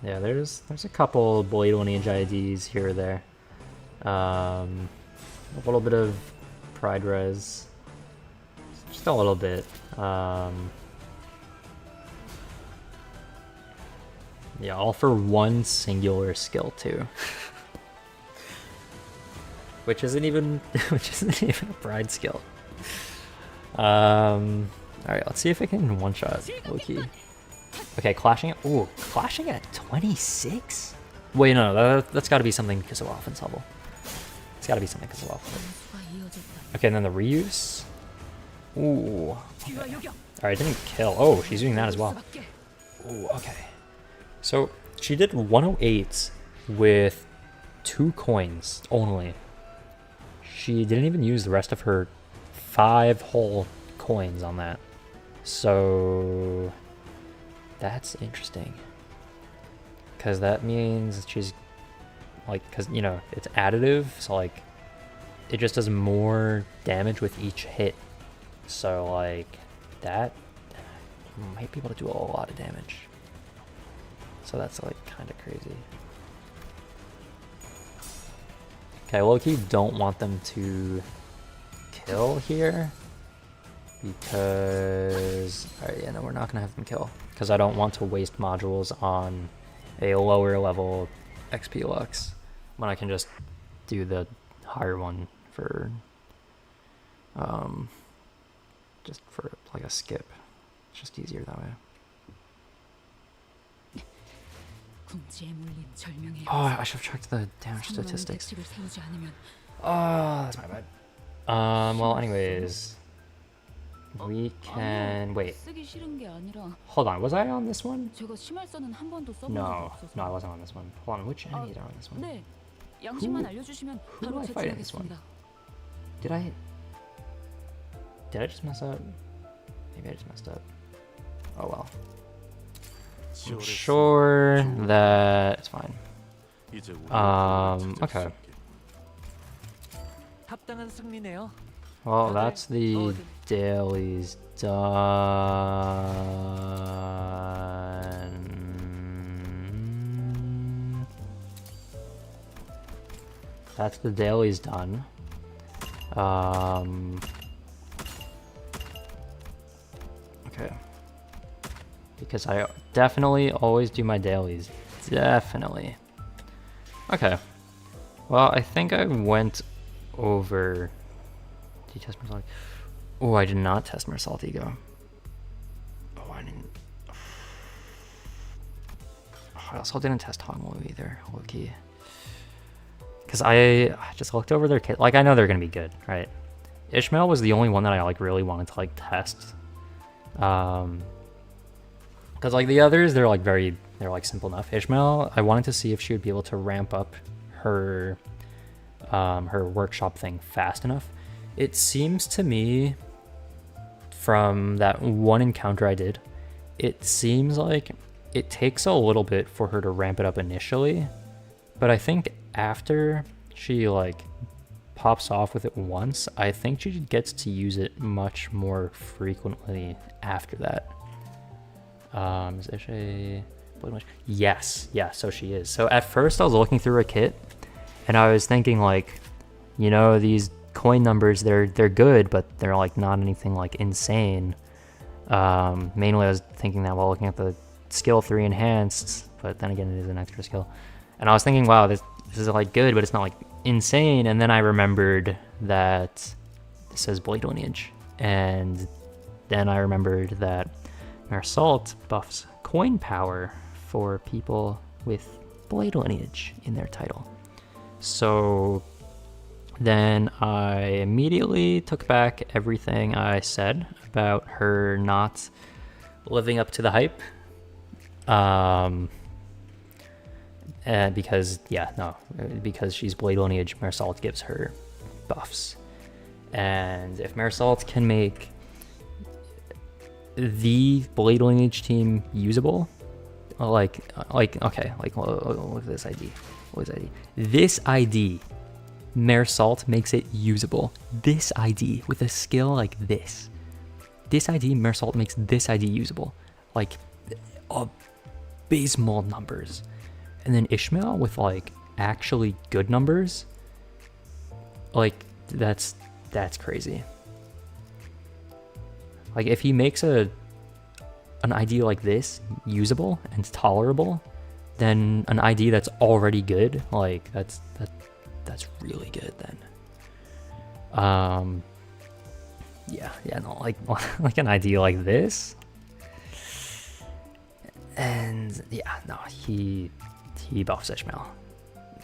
Yeah, there's a couple Blade Lineage IDs here or there. A little bit of Pride Res, just a little bit. Yeah, all for one singular skill too. which isn't even a Pride skill. Alright, let's see if it can one-shot Loki. Okay, clashing at... Ooh, clashing at 26? Wait, no, that's gotta be something because of offense level. It's gotta be something because of offense. Okay, and then the reuse. Ooh. Okay. Alright, didn't kill. Oh, she's doing that as well. Ooh, okay. So, she did 108 with 2 coins only. She didn't even use the rest of her 5 whole coins on that. So... that's interesting. Because that means she's... like, because, you know, it's additive, so, like, it just does more damage with each hit. So, like, that might be able to do a lot of damage. So that's, like, kind of crazy. Okay, low-key don't want them to kill here. Because... alright, yeah, no, we're not going to have them kill. Because I don't want to waste modules on a lower level XP Lux when I can just do the higher one for just for like a skip. It's just easier that way. Oh, I should have checked the damage statistics. Oh, that's my bad. Well, anyways, we can wait. 쓰기 싫은 게 아니라 Hold on, was I on this one? 제가 심할서는 한 번도 써본 적이 No, 없어서. no, I wasn't on this one. Hold on, which enemies are on this one? 네, 양식만 알려주시면 who do 바로 I fight in this one? 제출하겠습니다. Did I just mess up? Maybe I just messed up. Oh well. I'm sure that it's fine. Okay. 합당한 승리네요. Well, that's the dailies done. That's the dailies done. Okay. Because I definitely always do my dailies. Definitely. Okay. Well, I think I went over... Did you test Meursault? Oh, I did not test Meursault Ego. Oh, I didn't... Oh, I also didn't test Hongwu either. Low-key. Because I just looked over their kit. Like, I know they're going to be good, right? Ishmael was the only one that I, like, really wanted to, like, test. Because, like, the others, they're, like, they're, like, simple enough. Ishmael, I wanted to see if she would be able to ramp up her, her workshop thing fast enough. It seems to me, from that one encounter I did, it seems like it takes a little bit for her to ramp it up initially, but I think after she, like, pops off with it once, I think she gets to use it much more frequently after that. Is Ishe... Yes, yeah, so she is. So at first I was looking through her kit, and I was thinking, like, you know, these coin numbers, they're good, but they're, like, not anything, like, insane. Mainly I was thinking that while looking at the skill 3 enhanced, but then again it is an extra skill. And I was thinking, wow, this is, like, good, but it's not, like, insane. And then I remembered that this says Blade Lineage, and then I remembered that Meursault buffs coin power for people with Blade Lineage in their title. So then I immediately took back everything I said about her not living up to the hype. Because she's Blade Lineage, Meursault gives her buffs. And if Meursault can make the Blade Lineage team usable, look at this ID. What is ID? This ID, Meursault makes it usable. This ID with a skill like this. This ID, Meursault makes this ID usable. Like, abysmal numbers. And then Ishmael with, like, actually good numbers. Like, that's crazy. Like, if he makes an ID like this usable and tolerable, then an ID that's already good, like, that's really good then. Like an ID like this. And yeah, no, he buffs Ishmael,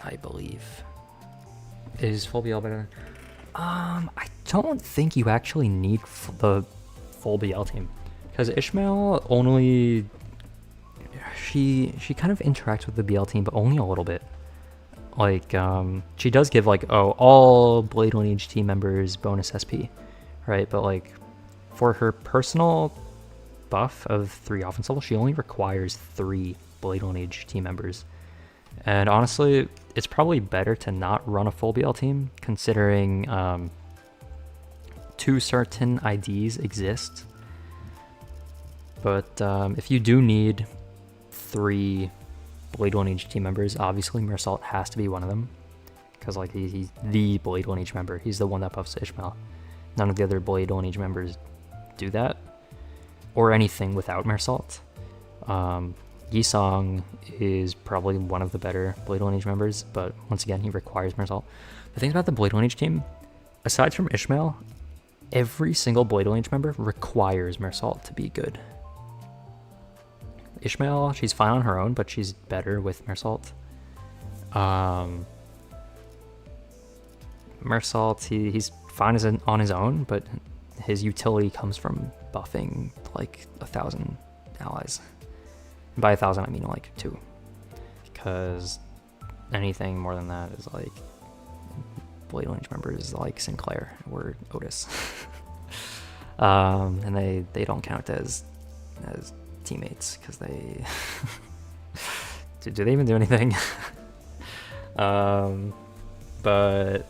I believe. Is full BL better? I don't think you actually need the full BL team, because Ishmael only she kind of interacts with the BL team, but only a little bit. Like, she does give, like, all Blade Lineage team members bonus SP, right? But, like, for her personal buff of 3 offense level, she only requires 3 Blade Lineage team members. And honestly, it's probably better to not run a full BL team, considering 2 certain IDs exist. But if you do need 3 Blade Lineage team members, obviously Meursault has to be one of them, because, like, he's the Blade Lineage member. He's the one that buffs Ishmael. None of the other Blade Lineage members do that, or anything without Meursault. Yisong is probably one of the better Blade Lineage members, but once again, he requires Meursault. The thing about the Blade Lineage team, aside from Ishmael, every single Blade Lineage member requires Meursault to be good. Ishmael, she's fine on her own, but she's better with Meursault. Meursault, fine on his own, but his utility comes from buffing like 1,000 allies. And by 1,000 I mean like 2, because anything more than that is like Blade Lineage members like Sinclair or Otis. And they don't count as teammates because they do they even do anything? But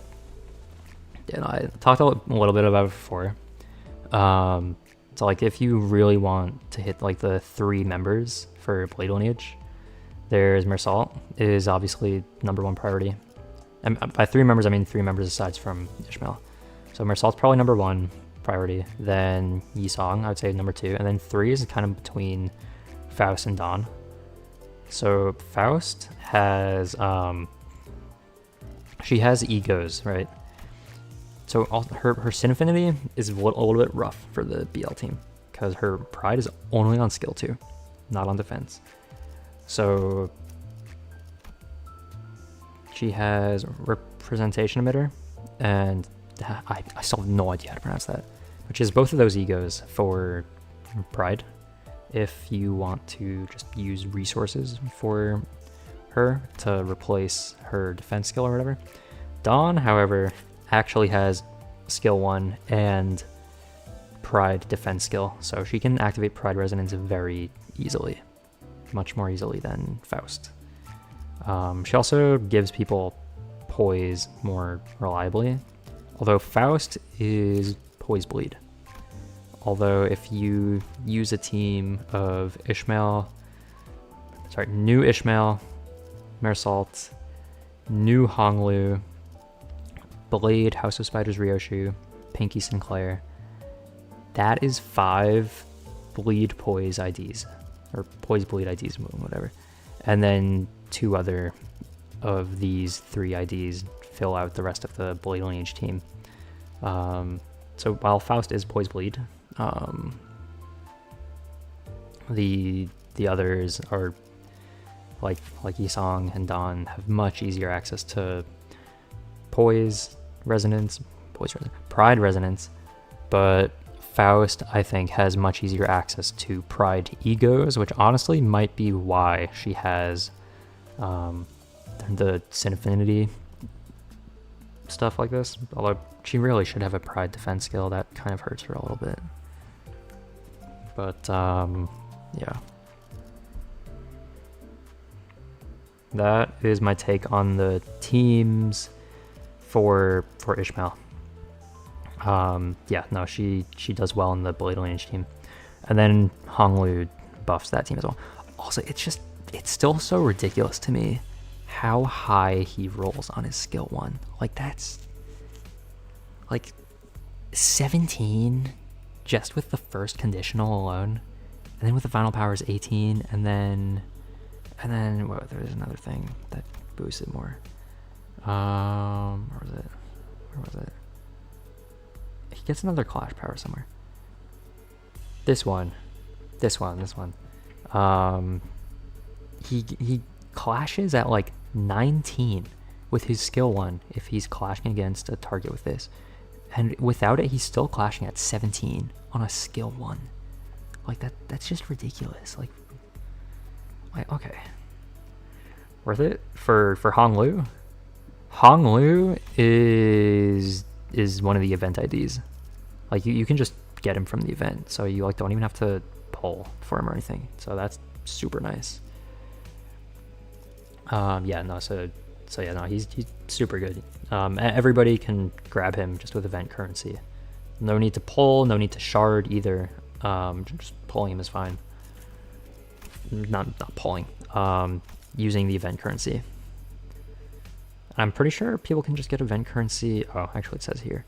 yeah, no, I talked a little bit about it before. So like if you really want to hit like the 3 members for Blade Lineage, there's Meursault is obviously #1 priority. And by 3 members, I mean 3 members aside from Ishmael. So Meursault's probably #1 priority. Then Yisong, I would say #2. And then 3 is kind of between Faust and Dawn. So Faust has, she has egos, right? So her Sin Affinity is a little bit rough for the BL team because her Pride is only on skill 2, not on defense. So she has Representation Emitter, and I still have no idea how to pronounce that, which is both of those egos for Pride if you want to just use resources for her to replace her defense skill or whatever. Dawn, however, actually has skill 1 and Pride defense skill, so she can activate Pride Resonance very easily, much more easily than Faust. She also gives people poise more reliably, although Faust is poise bleed. Although if you use a team of new Ishmael, Meursault, new Honglu, Blade, House of Spiders Ryoshu, Pinky Sinclair, that is 5 bleed poise IDs, or poise bleed IDs, whatever. And then 2 other of these 3 IDs fill out the rest of the Blade Lineage team. So while Faust is poise bleed, the others are like Yisong and Dawn have much easier access to Pride Resonance, but Faust, I think, has much easier access to Pride Egos, which honestly might be why she has the Sin Affinity stuff like this. Although she really should have a Pride defense skill, that kind of hurts her a little bit. But yeah. That is my take on the teams for Ishmael. Yeah, no, she does well in the Blade Lineage team. And then Honglu buffs that team as well. Also, it's still so ridiculous to me how high he rolls on his skill 1. Like, that's like 17 just with the first conditional alone. And then with the final power is 18, and then well, there's another thing that boosts it more. Where was it? He gets another clash power somewhere. This one. He clashes at like 19 with his skill 1 if he's clashing against a target with this. And without it, he's still clashing at 17 on a skill 1. Like, that's just ridiculous. Like okay. Worth it for Honglu? Honglu is one of the event IDs. Like, you can just get him from the event, so you like don't even have to pull for him or anything. So that's super nice. Yeah, no, so yeah, no, he's super good. Everybody can grab him just with event currency. No need to pull, no need to shard either. Just pulling him is fine. Not pulling. Using the event currency. I'm pretty sure people can just get event currency. Oh, actually it says here.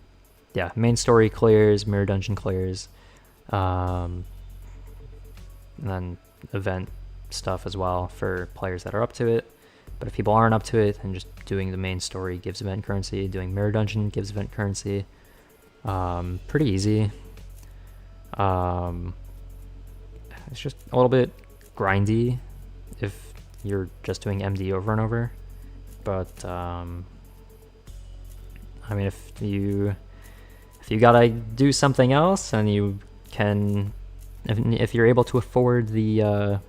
Yeah, main story clears, mirror dungeon clears, and then event stuff as well for players that are up to it. But if people aren't up to it, then just doing the main story gives event currency, doing mirror dungeon gives event currency. Pretty easy. It's just a little bit grindy if you're just doing MD over and over. But I mean, if you If you gotta do something else and you can, if you're able to afford the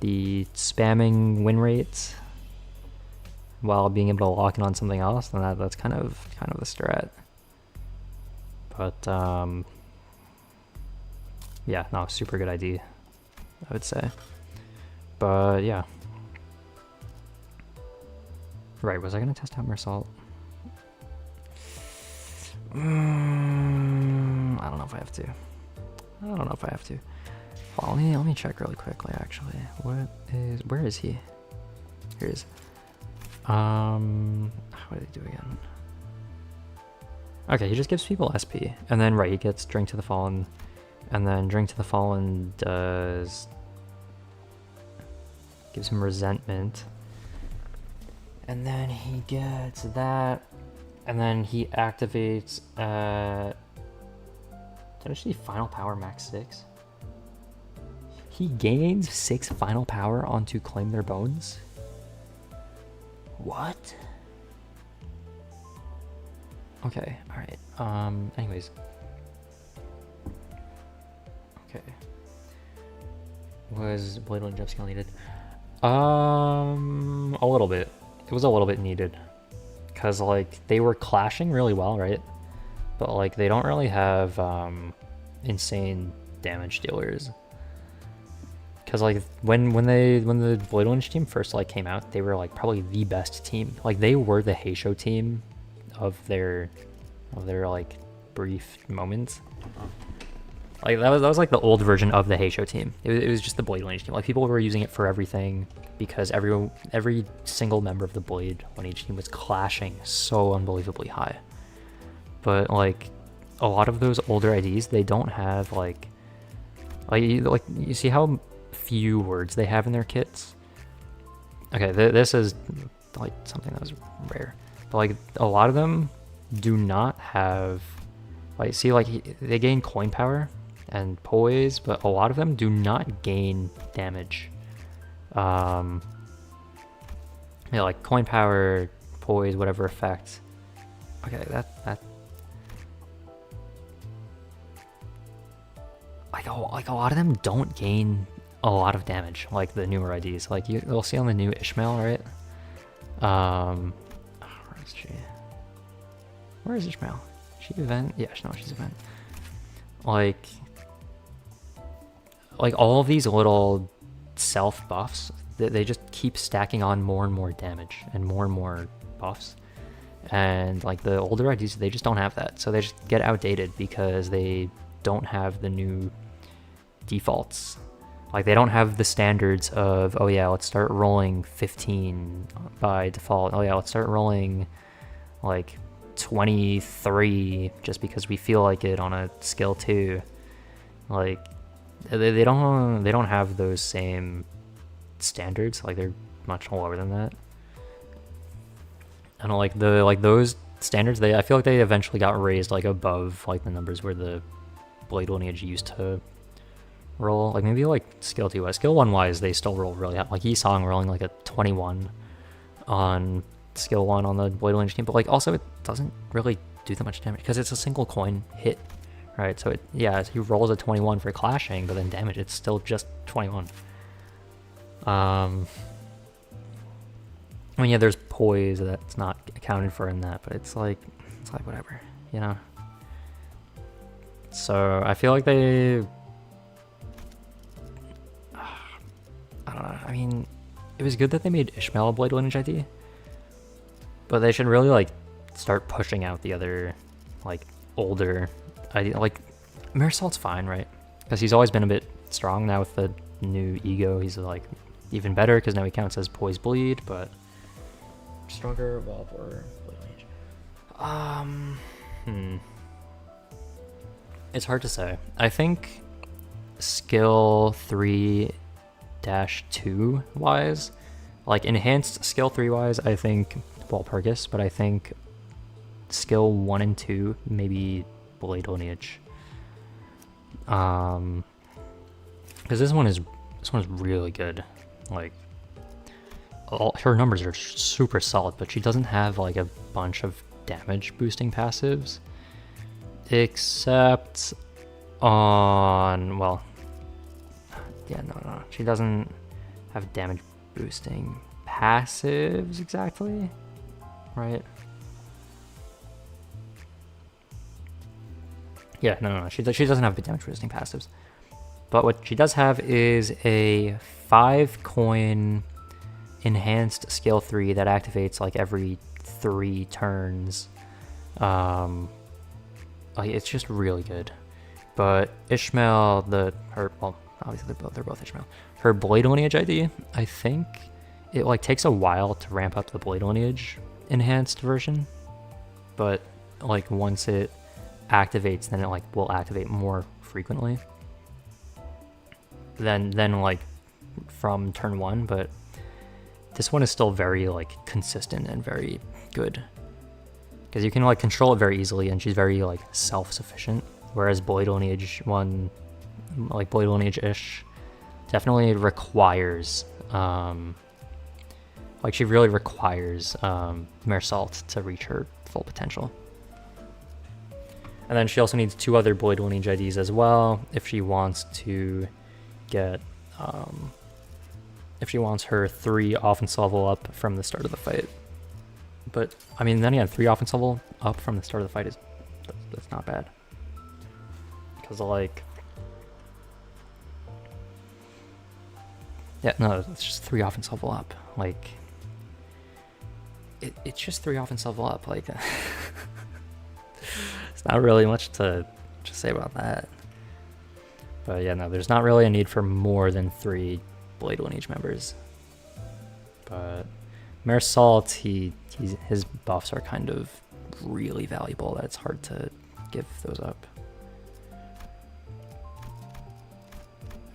spamming win rates while being able to lock in on something else, then that's kind of the strat. But yeah, no, super good ID, I would say. But yeah. Right, was I gonna test out Meursault? I don't know if I have to. Well, let me check really quickly actually. Where is he? Here he is. What did he do again? Okay, he just gives people SP. And then right, he gets Drink to the Fallen. And then Drink to the Fallen gives him Resentment. And then he gets that. And then he activates did I see Final Power Max 6? He gains 6 Final Power onto Claim Their Bones? What? Okay, alright. Anyways. Okay. Was Blade and Jump Skill needed? A little bit. It was a little bit needed. Because, like, they were clashing really well, right? But, like, they don't really have, insane damage dealers. Because, like, when the Blade Lynch team first, like, came out, they were, like, probably the best team. Like, they were the Heisho team of their like, brief moments. Like, that was like the old version of the Heisho team. It was just the Blade Lynch team. Like, people were using it for everything because every single member of the Blade Lineage team was clashing so unbelievably high. But, like, a lot of those older IDs, they don't have, like you see how few words they have in their kits? Okay, this is, like, something that was rare. But, like, a lot of them do not have, like, see, like, they gain coin power and poise, but a lot of them do not gain damage. Yeah, like coin power, poise, whatever effect. Okay, that like a lot of them don't gain a lot of damage, like the newer IDs. Like you'll see on the new Ishmael, right? Where is she? Where is Ishmael? Is she event? Yeah, no, she's event. Like all of these little self buffs, they just keep stacking on more and more damage and more buffs. And like the older IDs, they just don't have that. So they just get outdated because they don't have the new defaults. Like they don't have the standards of, oh yeah, let's start rolling 15 by default. Oh yeah, let's start rolling like 23 just because we feel like it on a skill 2. Like they don't have those same standards. Like they're much lower than that. And like those standards, I feel like they eventually got raised like above like the numbers where the Blade Lineage used to roll. Like maybe like skill 2 wise, skill 1 wise, they still roll really high. Like Yisong rolling like a 21 on skill 1 on the Blade Lineage team, but like also it doesn't really do that much damage because it's a single coin hit, right? So it, yeah, he rolls a 21 for clashing, but then damage, it's still just 21. I mean, yeah, there's poise that's not accounted for in that, but it's like whatever, you know? So I feel like they, I don't know, I mean, it was good that they made Ishmael a Blade Lineage ID, but they should really like start pushing out the other like older ID. Like Meursault's fine, right? Because he's always been a bit strong. Now with the new ego, he's like even better because now he counts as poise bleed, but stronger evolve or Blade Lineage. It's hard to say. I think skill 3-2 wise, like enhanced skill 3 wise, I think Walpurgis, but I think skill 1 and 2 maybe Blade Lineage. Because this one is really good. Like her numbers are super solid, but she doesn't have like a bunch of damage boosting passives. Except on, well, yeah, no. She doesn't have damage boosting passives exactly, right? Yeah, no. She doesn't have damage boosting passives. But what she does have is a 5 coin enhanced skill 3 that activates like every 3 turns. It's just really good. But Ishmael, obviously they're both Ishmael. Her Blade Lineage ID, I think it like takes a while to ramp up the Blade Lineage enhanced version, but like once it activates, then it like will activate more frequently than like from turn 1. But this one is still very like consistent and very good because you can like control it very easily, and she's very like self-sufficient. Whereas Blade Lineage one, like Blade Lineage-ish, definitely requires like she really requires Meursault to reach her full potential. And then she also needs 2 other Blade Lineage IDs as well if she wants to get if she wants her 3 offense level up from the start of the fight. But I mean, then 3 offense level up from the start of the fight that's not bad. Because like, yeah, no, it's just 3 offense level up. Like, it's just 3 offense level up. Like, it's not really much to say about that. But yeah, no, there's not really a need for more than 3 Blade Lineage members. But Meursault, his buffs are kind of really valuable that it's hard to give those up.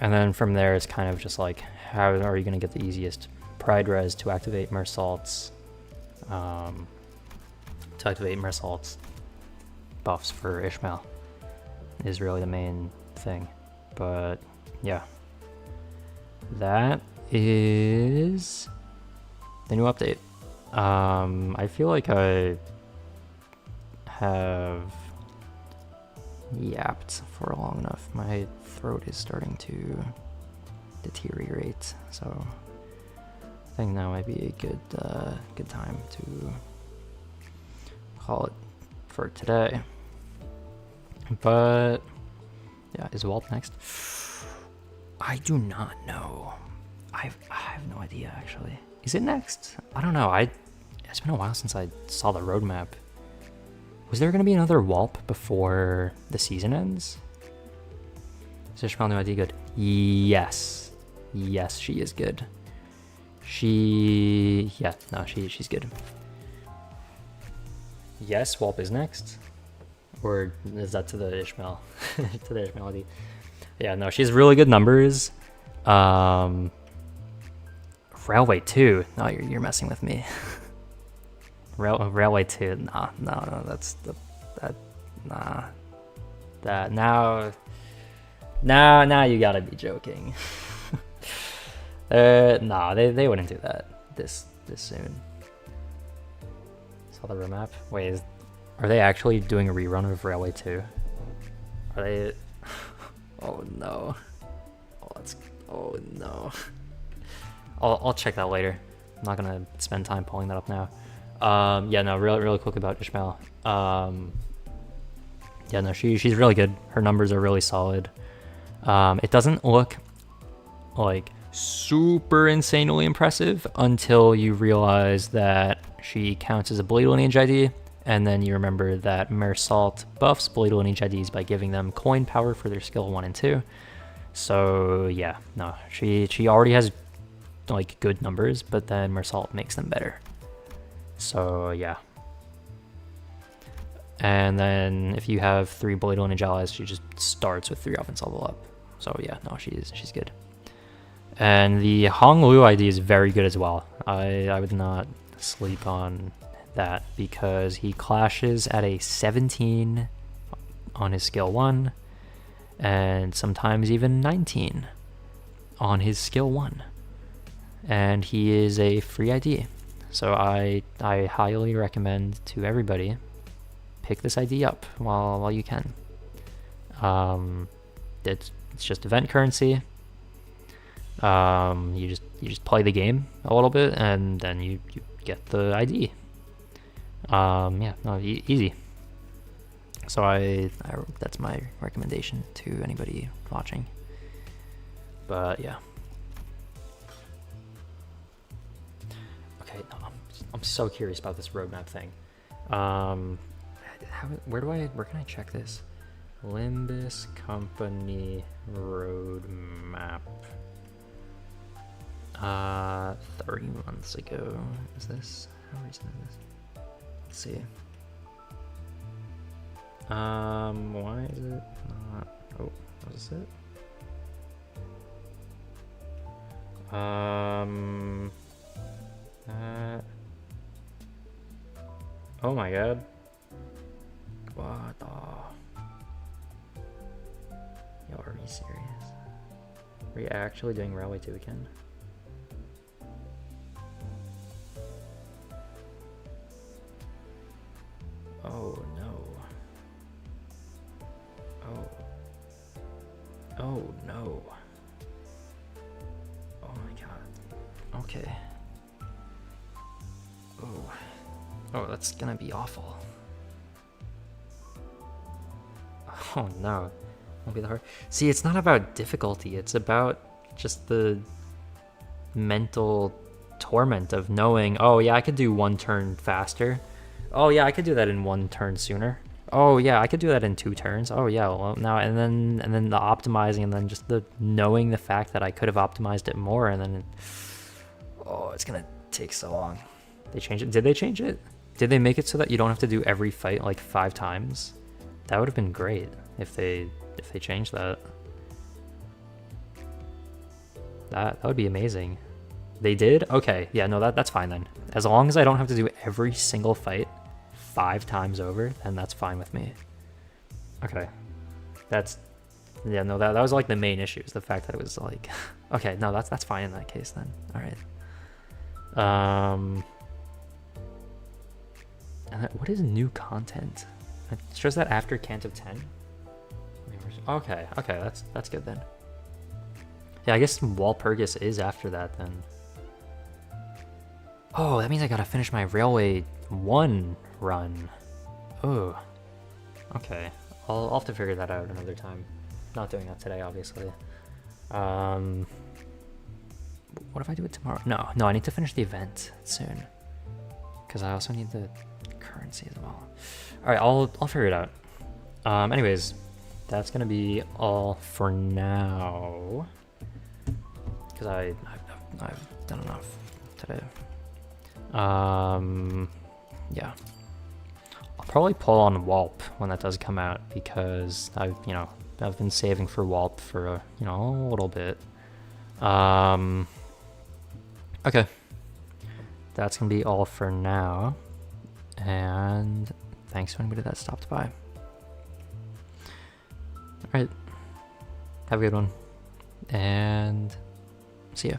And then from there, it's kind of just like, how are you going to get the easiest Pride Res to activate Meursault's buffs for Ishmael is really the main thing. But yeah, that is the new update. I feel like I have yapped for long enough. My throat is starting to deteriorate, so I think now might be a good time to call it for today. But yeah, is Walt next? I do not know. I have no idea actually. Is it next? I don't know. It's been a while since I saw the roadmap. Was there going to be another Whalp before the season ends? Is Ishmael new ID good? Yes. Yes, she is good. She's good. Yes, Whalp is next. Or is that to the Ishmael? To the Ishmael ID? Yeah, no, she has really good numbers. Railway 2. No, you're messing with me. Railway 2. No, now you gotta be joking. Nah, they wouldn't do that this soon. Saw the roadmap. Wait, are they actually doing a rerun of Railway 2? Are they? Oh no. Oh no. I'll check that later. I'm not gonna spend time pulling that up now. Yeah, no, really quick about Ishmael. Yeah, no, she's really good. Her numbers are really solid. It doesn't look like super insanely impressive until you realize that she counts as a Blade Lineage ID, and then you remember that Meursault buffs Blade Lineage IDs by giving them coin power for their skill 1 and 2. So yeah, no, she already has like good numbers, but then Meursault makes them better. So yeah. And then if you have 3 Blade Lineage allies, she just starts with 3 offense level up. So yeah, no, she's good. And the Honglu ID is very good as well. I would not sleep on that because he clashes at a 17 on his skill 1 and sometimes even 19 on his skill 1. And he is a free ID. So I highly recommend to everybody pick this ID up while you can. It's just event currency. You just play the game a little bit, and then you get the ID. Yeah, no, easy. So I that's my recommendation to anybody watching. But yeah. Okay, no, I'm so curious about this roadmap thing. Where can I check this? Limbus company roadmap. 30 months ago. Is this? How recent is this? Let's see. Why is it not? Oh, was this it? Oh my god. What the? Yo, are we serious? Are we actually doing Railway 2 again? Oh no. Oh no. Oh my god. Okay. Oh, that's gonna be awful. Oh no. Won't be that hard. See, it's not about difficulty, it's about just the mental torment of knowing, oh yeah, I could do one turn faster. Oh yeah, I could do that in one turn sooner. Oh yeah, I could do that in 2 turns. Oh yeah, well now and then the optimizing, and then just the knowing the fact that I could have optimized it more, and then it's gonna take so long. They changed it. Did they change it? Did they make it so that you don't have to do every fight like 5 times? That would have been great if they changed that. That would be amazing. They did? Okay, yeah, no, that's fine then. As long as I don't have to do every single fight 5 times over, then that's fine with me. Okay. Yeah, no, that was like the main issue, is the fact that it was like, okay, no, that's fine in that case then. All right. And what is new content? It shows that after Cant of 10. Okay, that's good then. Yeah, I guess Walpurgis is after that then. Oh, that means I gotta finish my Railway 1 run. Oh, okay. I'll have to figure that out another time. Not doing that today, obviously. What if I do it tomorrow? No, I need to finish the event soon, because I also need the currency as well. All right, I'll figure it out. Anyways, that's gonna be all for now, because I've done enough today. Yeah, I'll probably pull on Walp when that does come out, because I've been saving for Walp for a little bit. Okay, that's gonna be all for now, and thanks to anybody that stopped by. All right, have a good one, and see ya.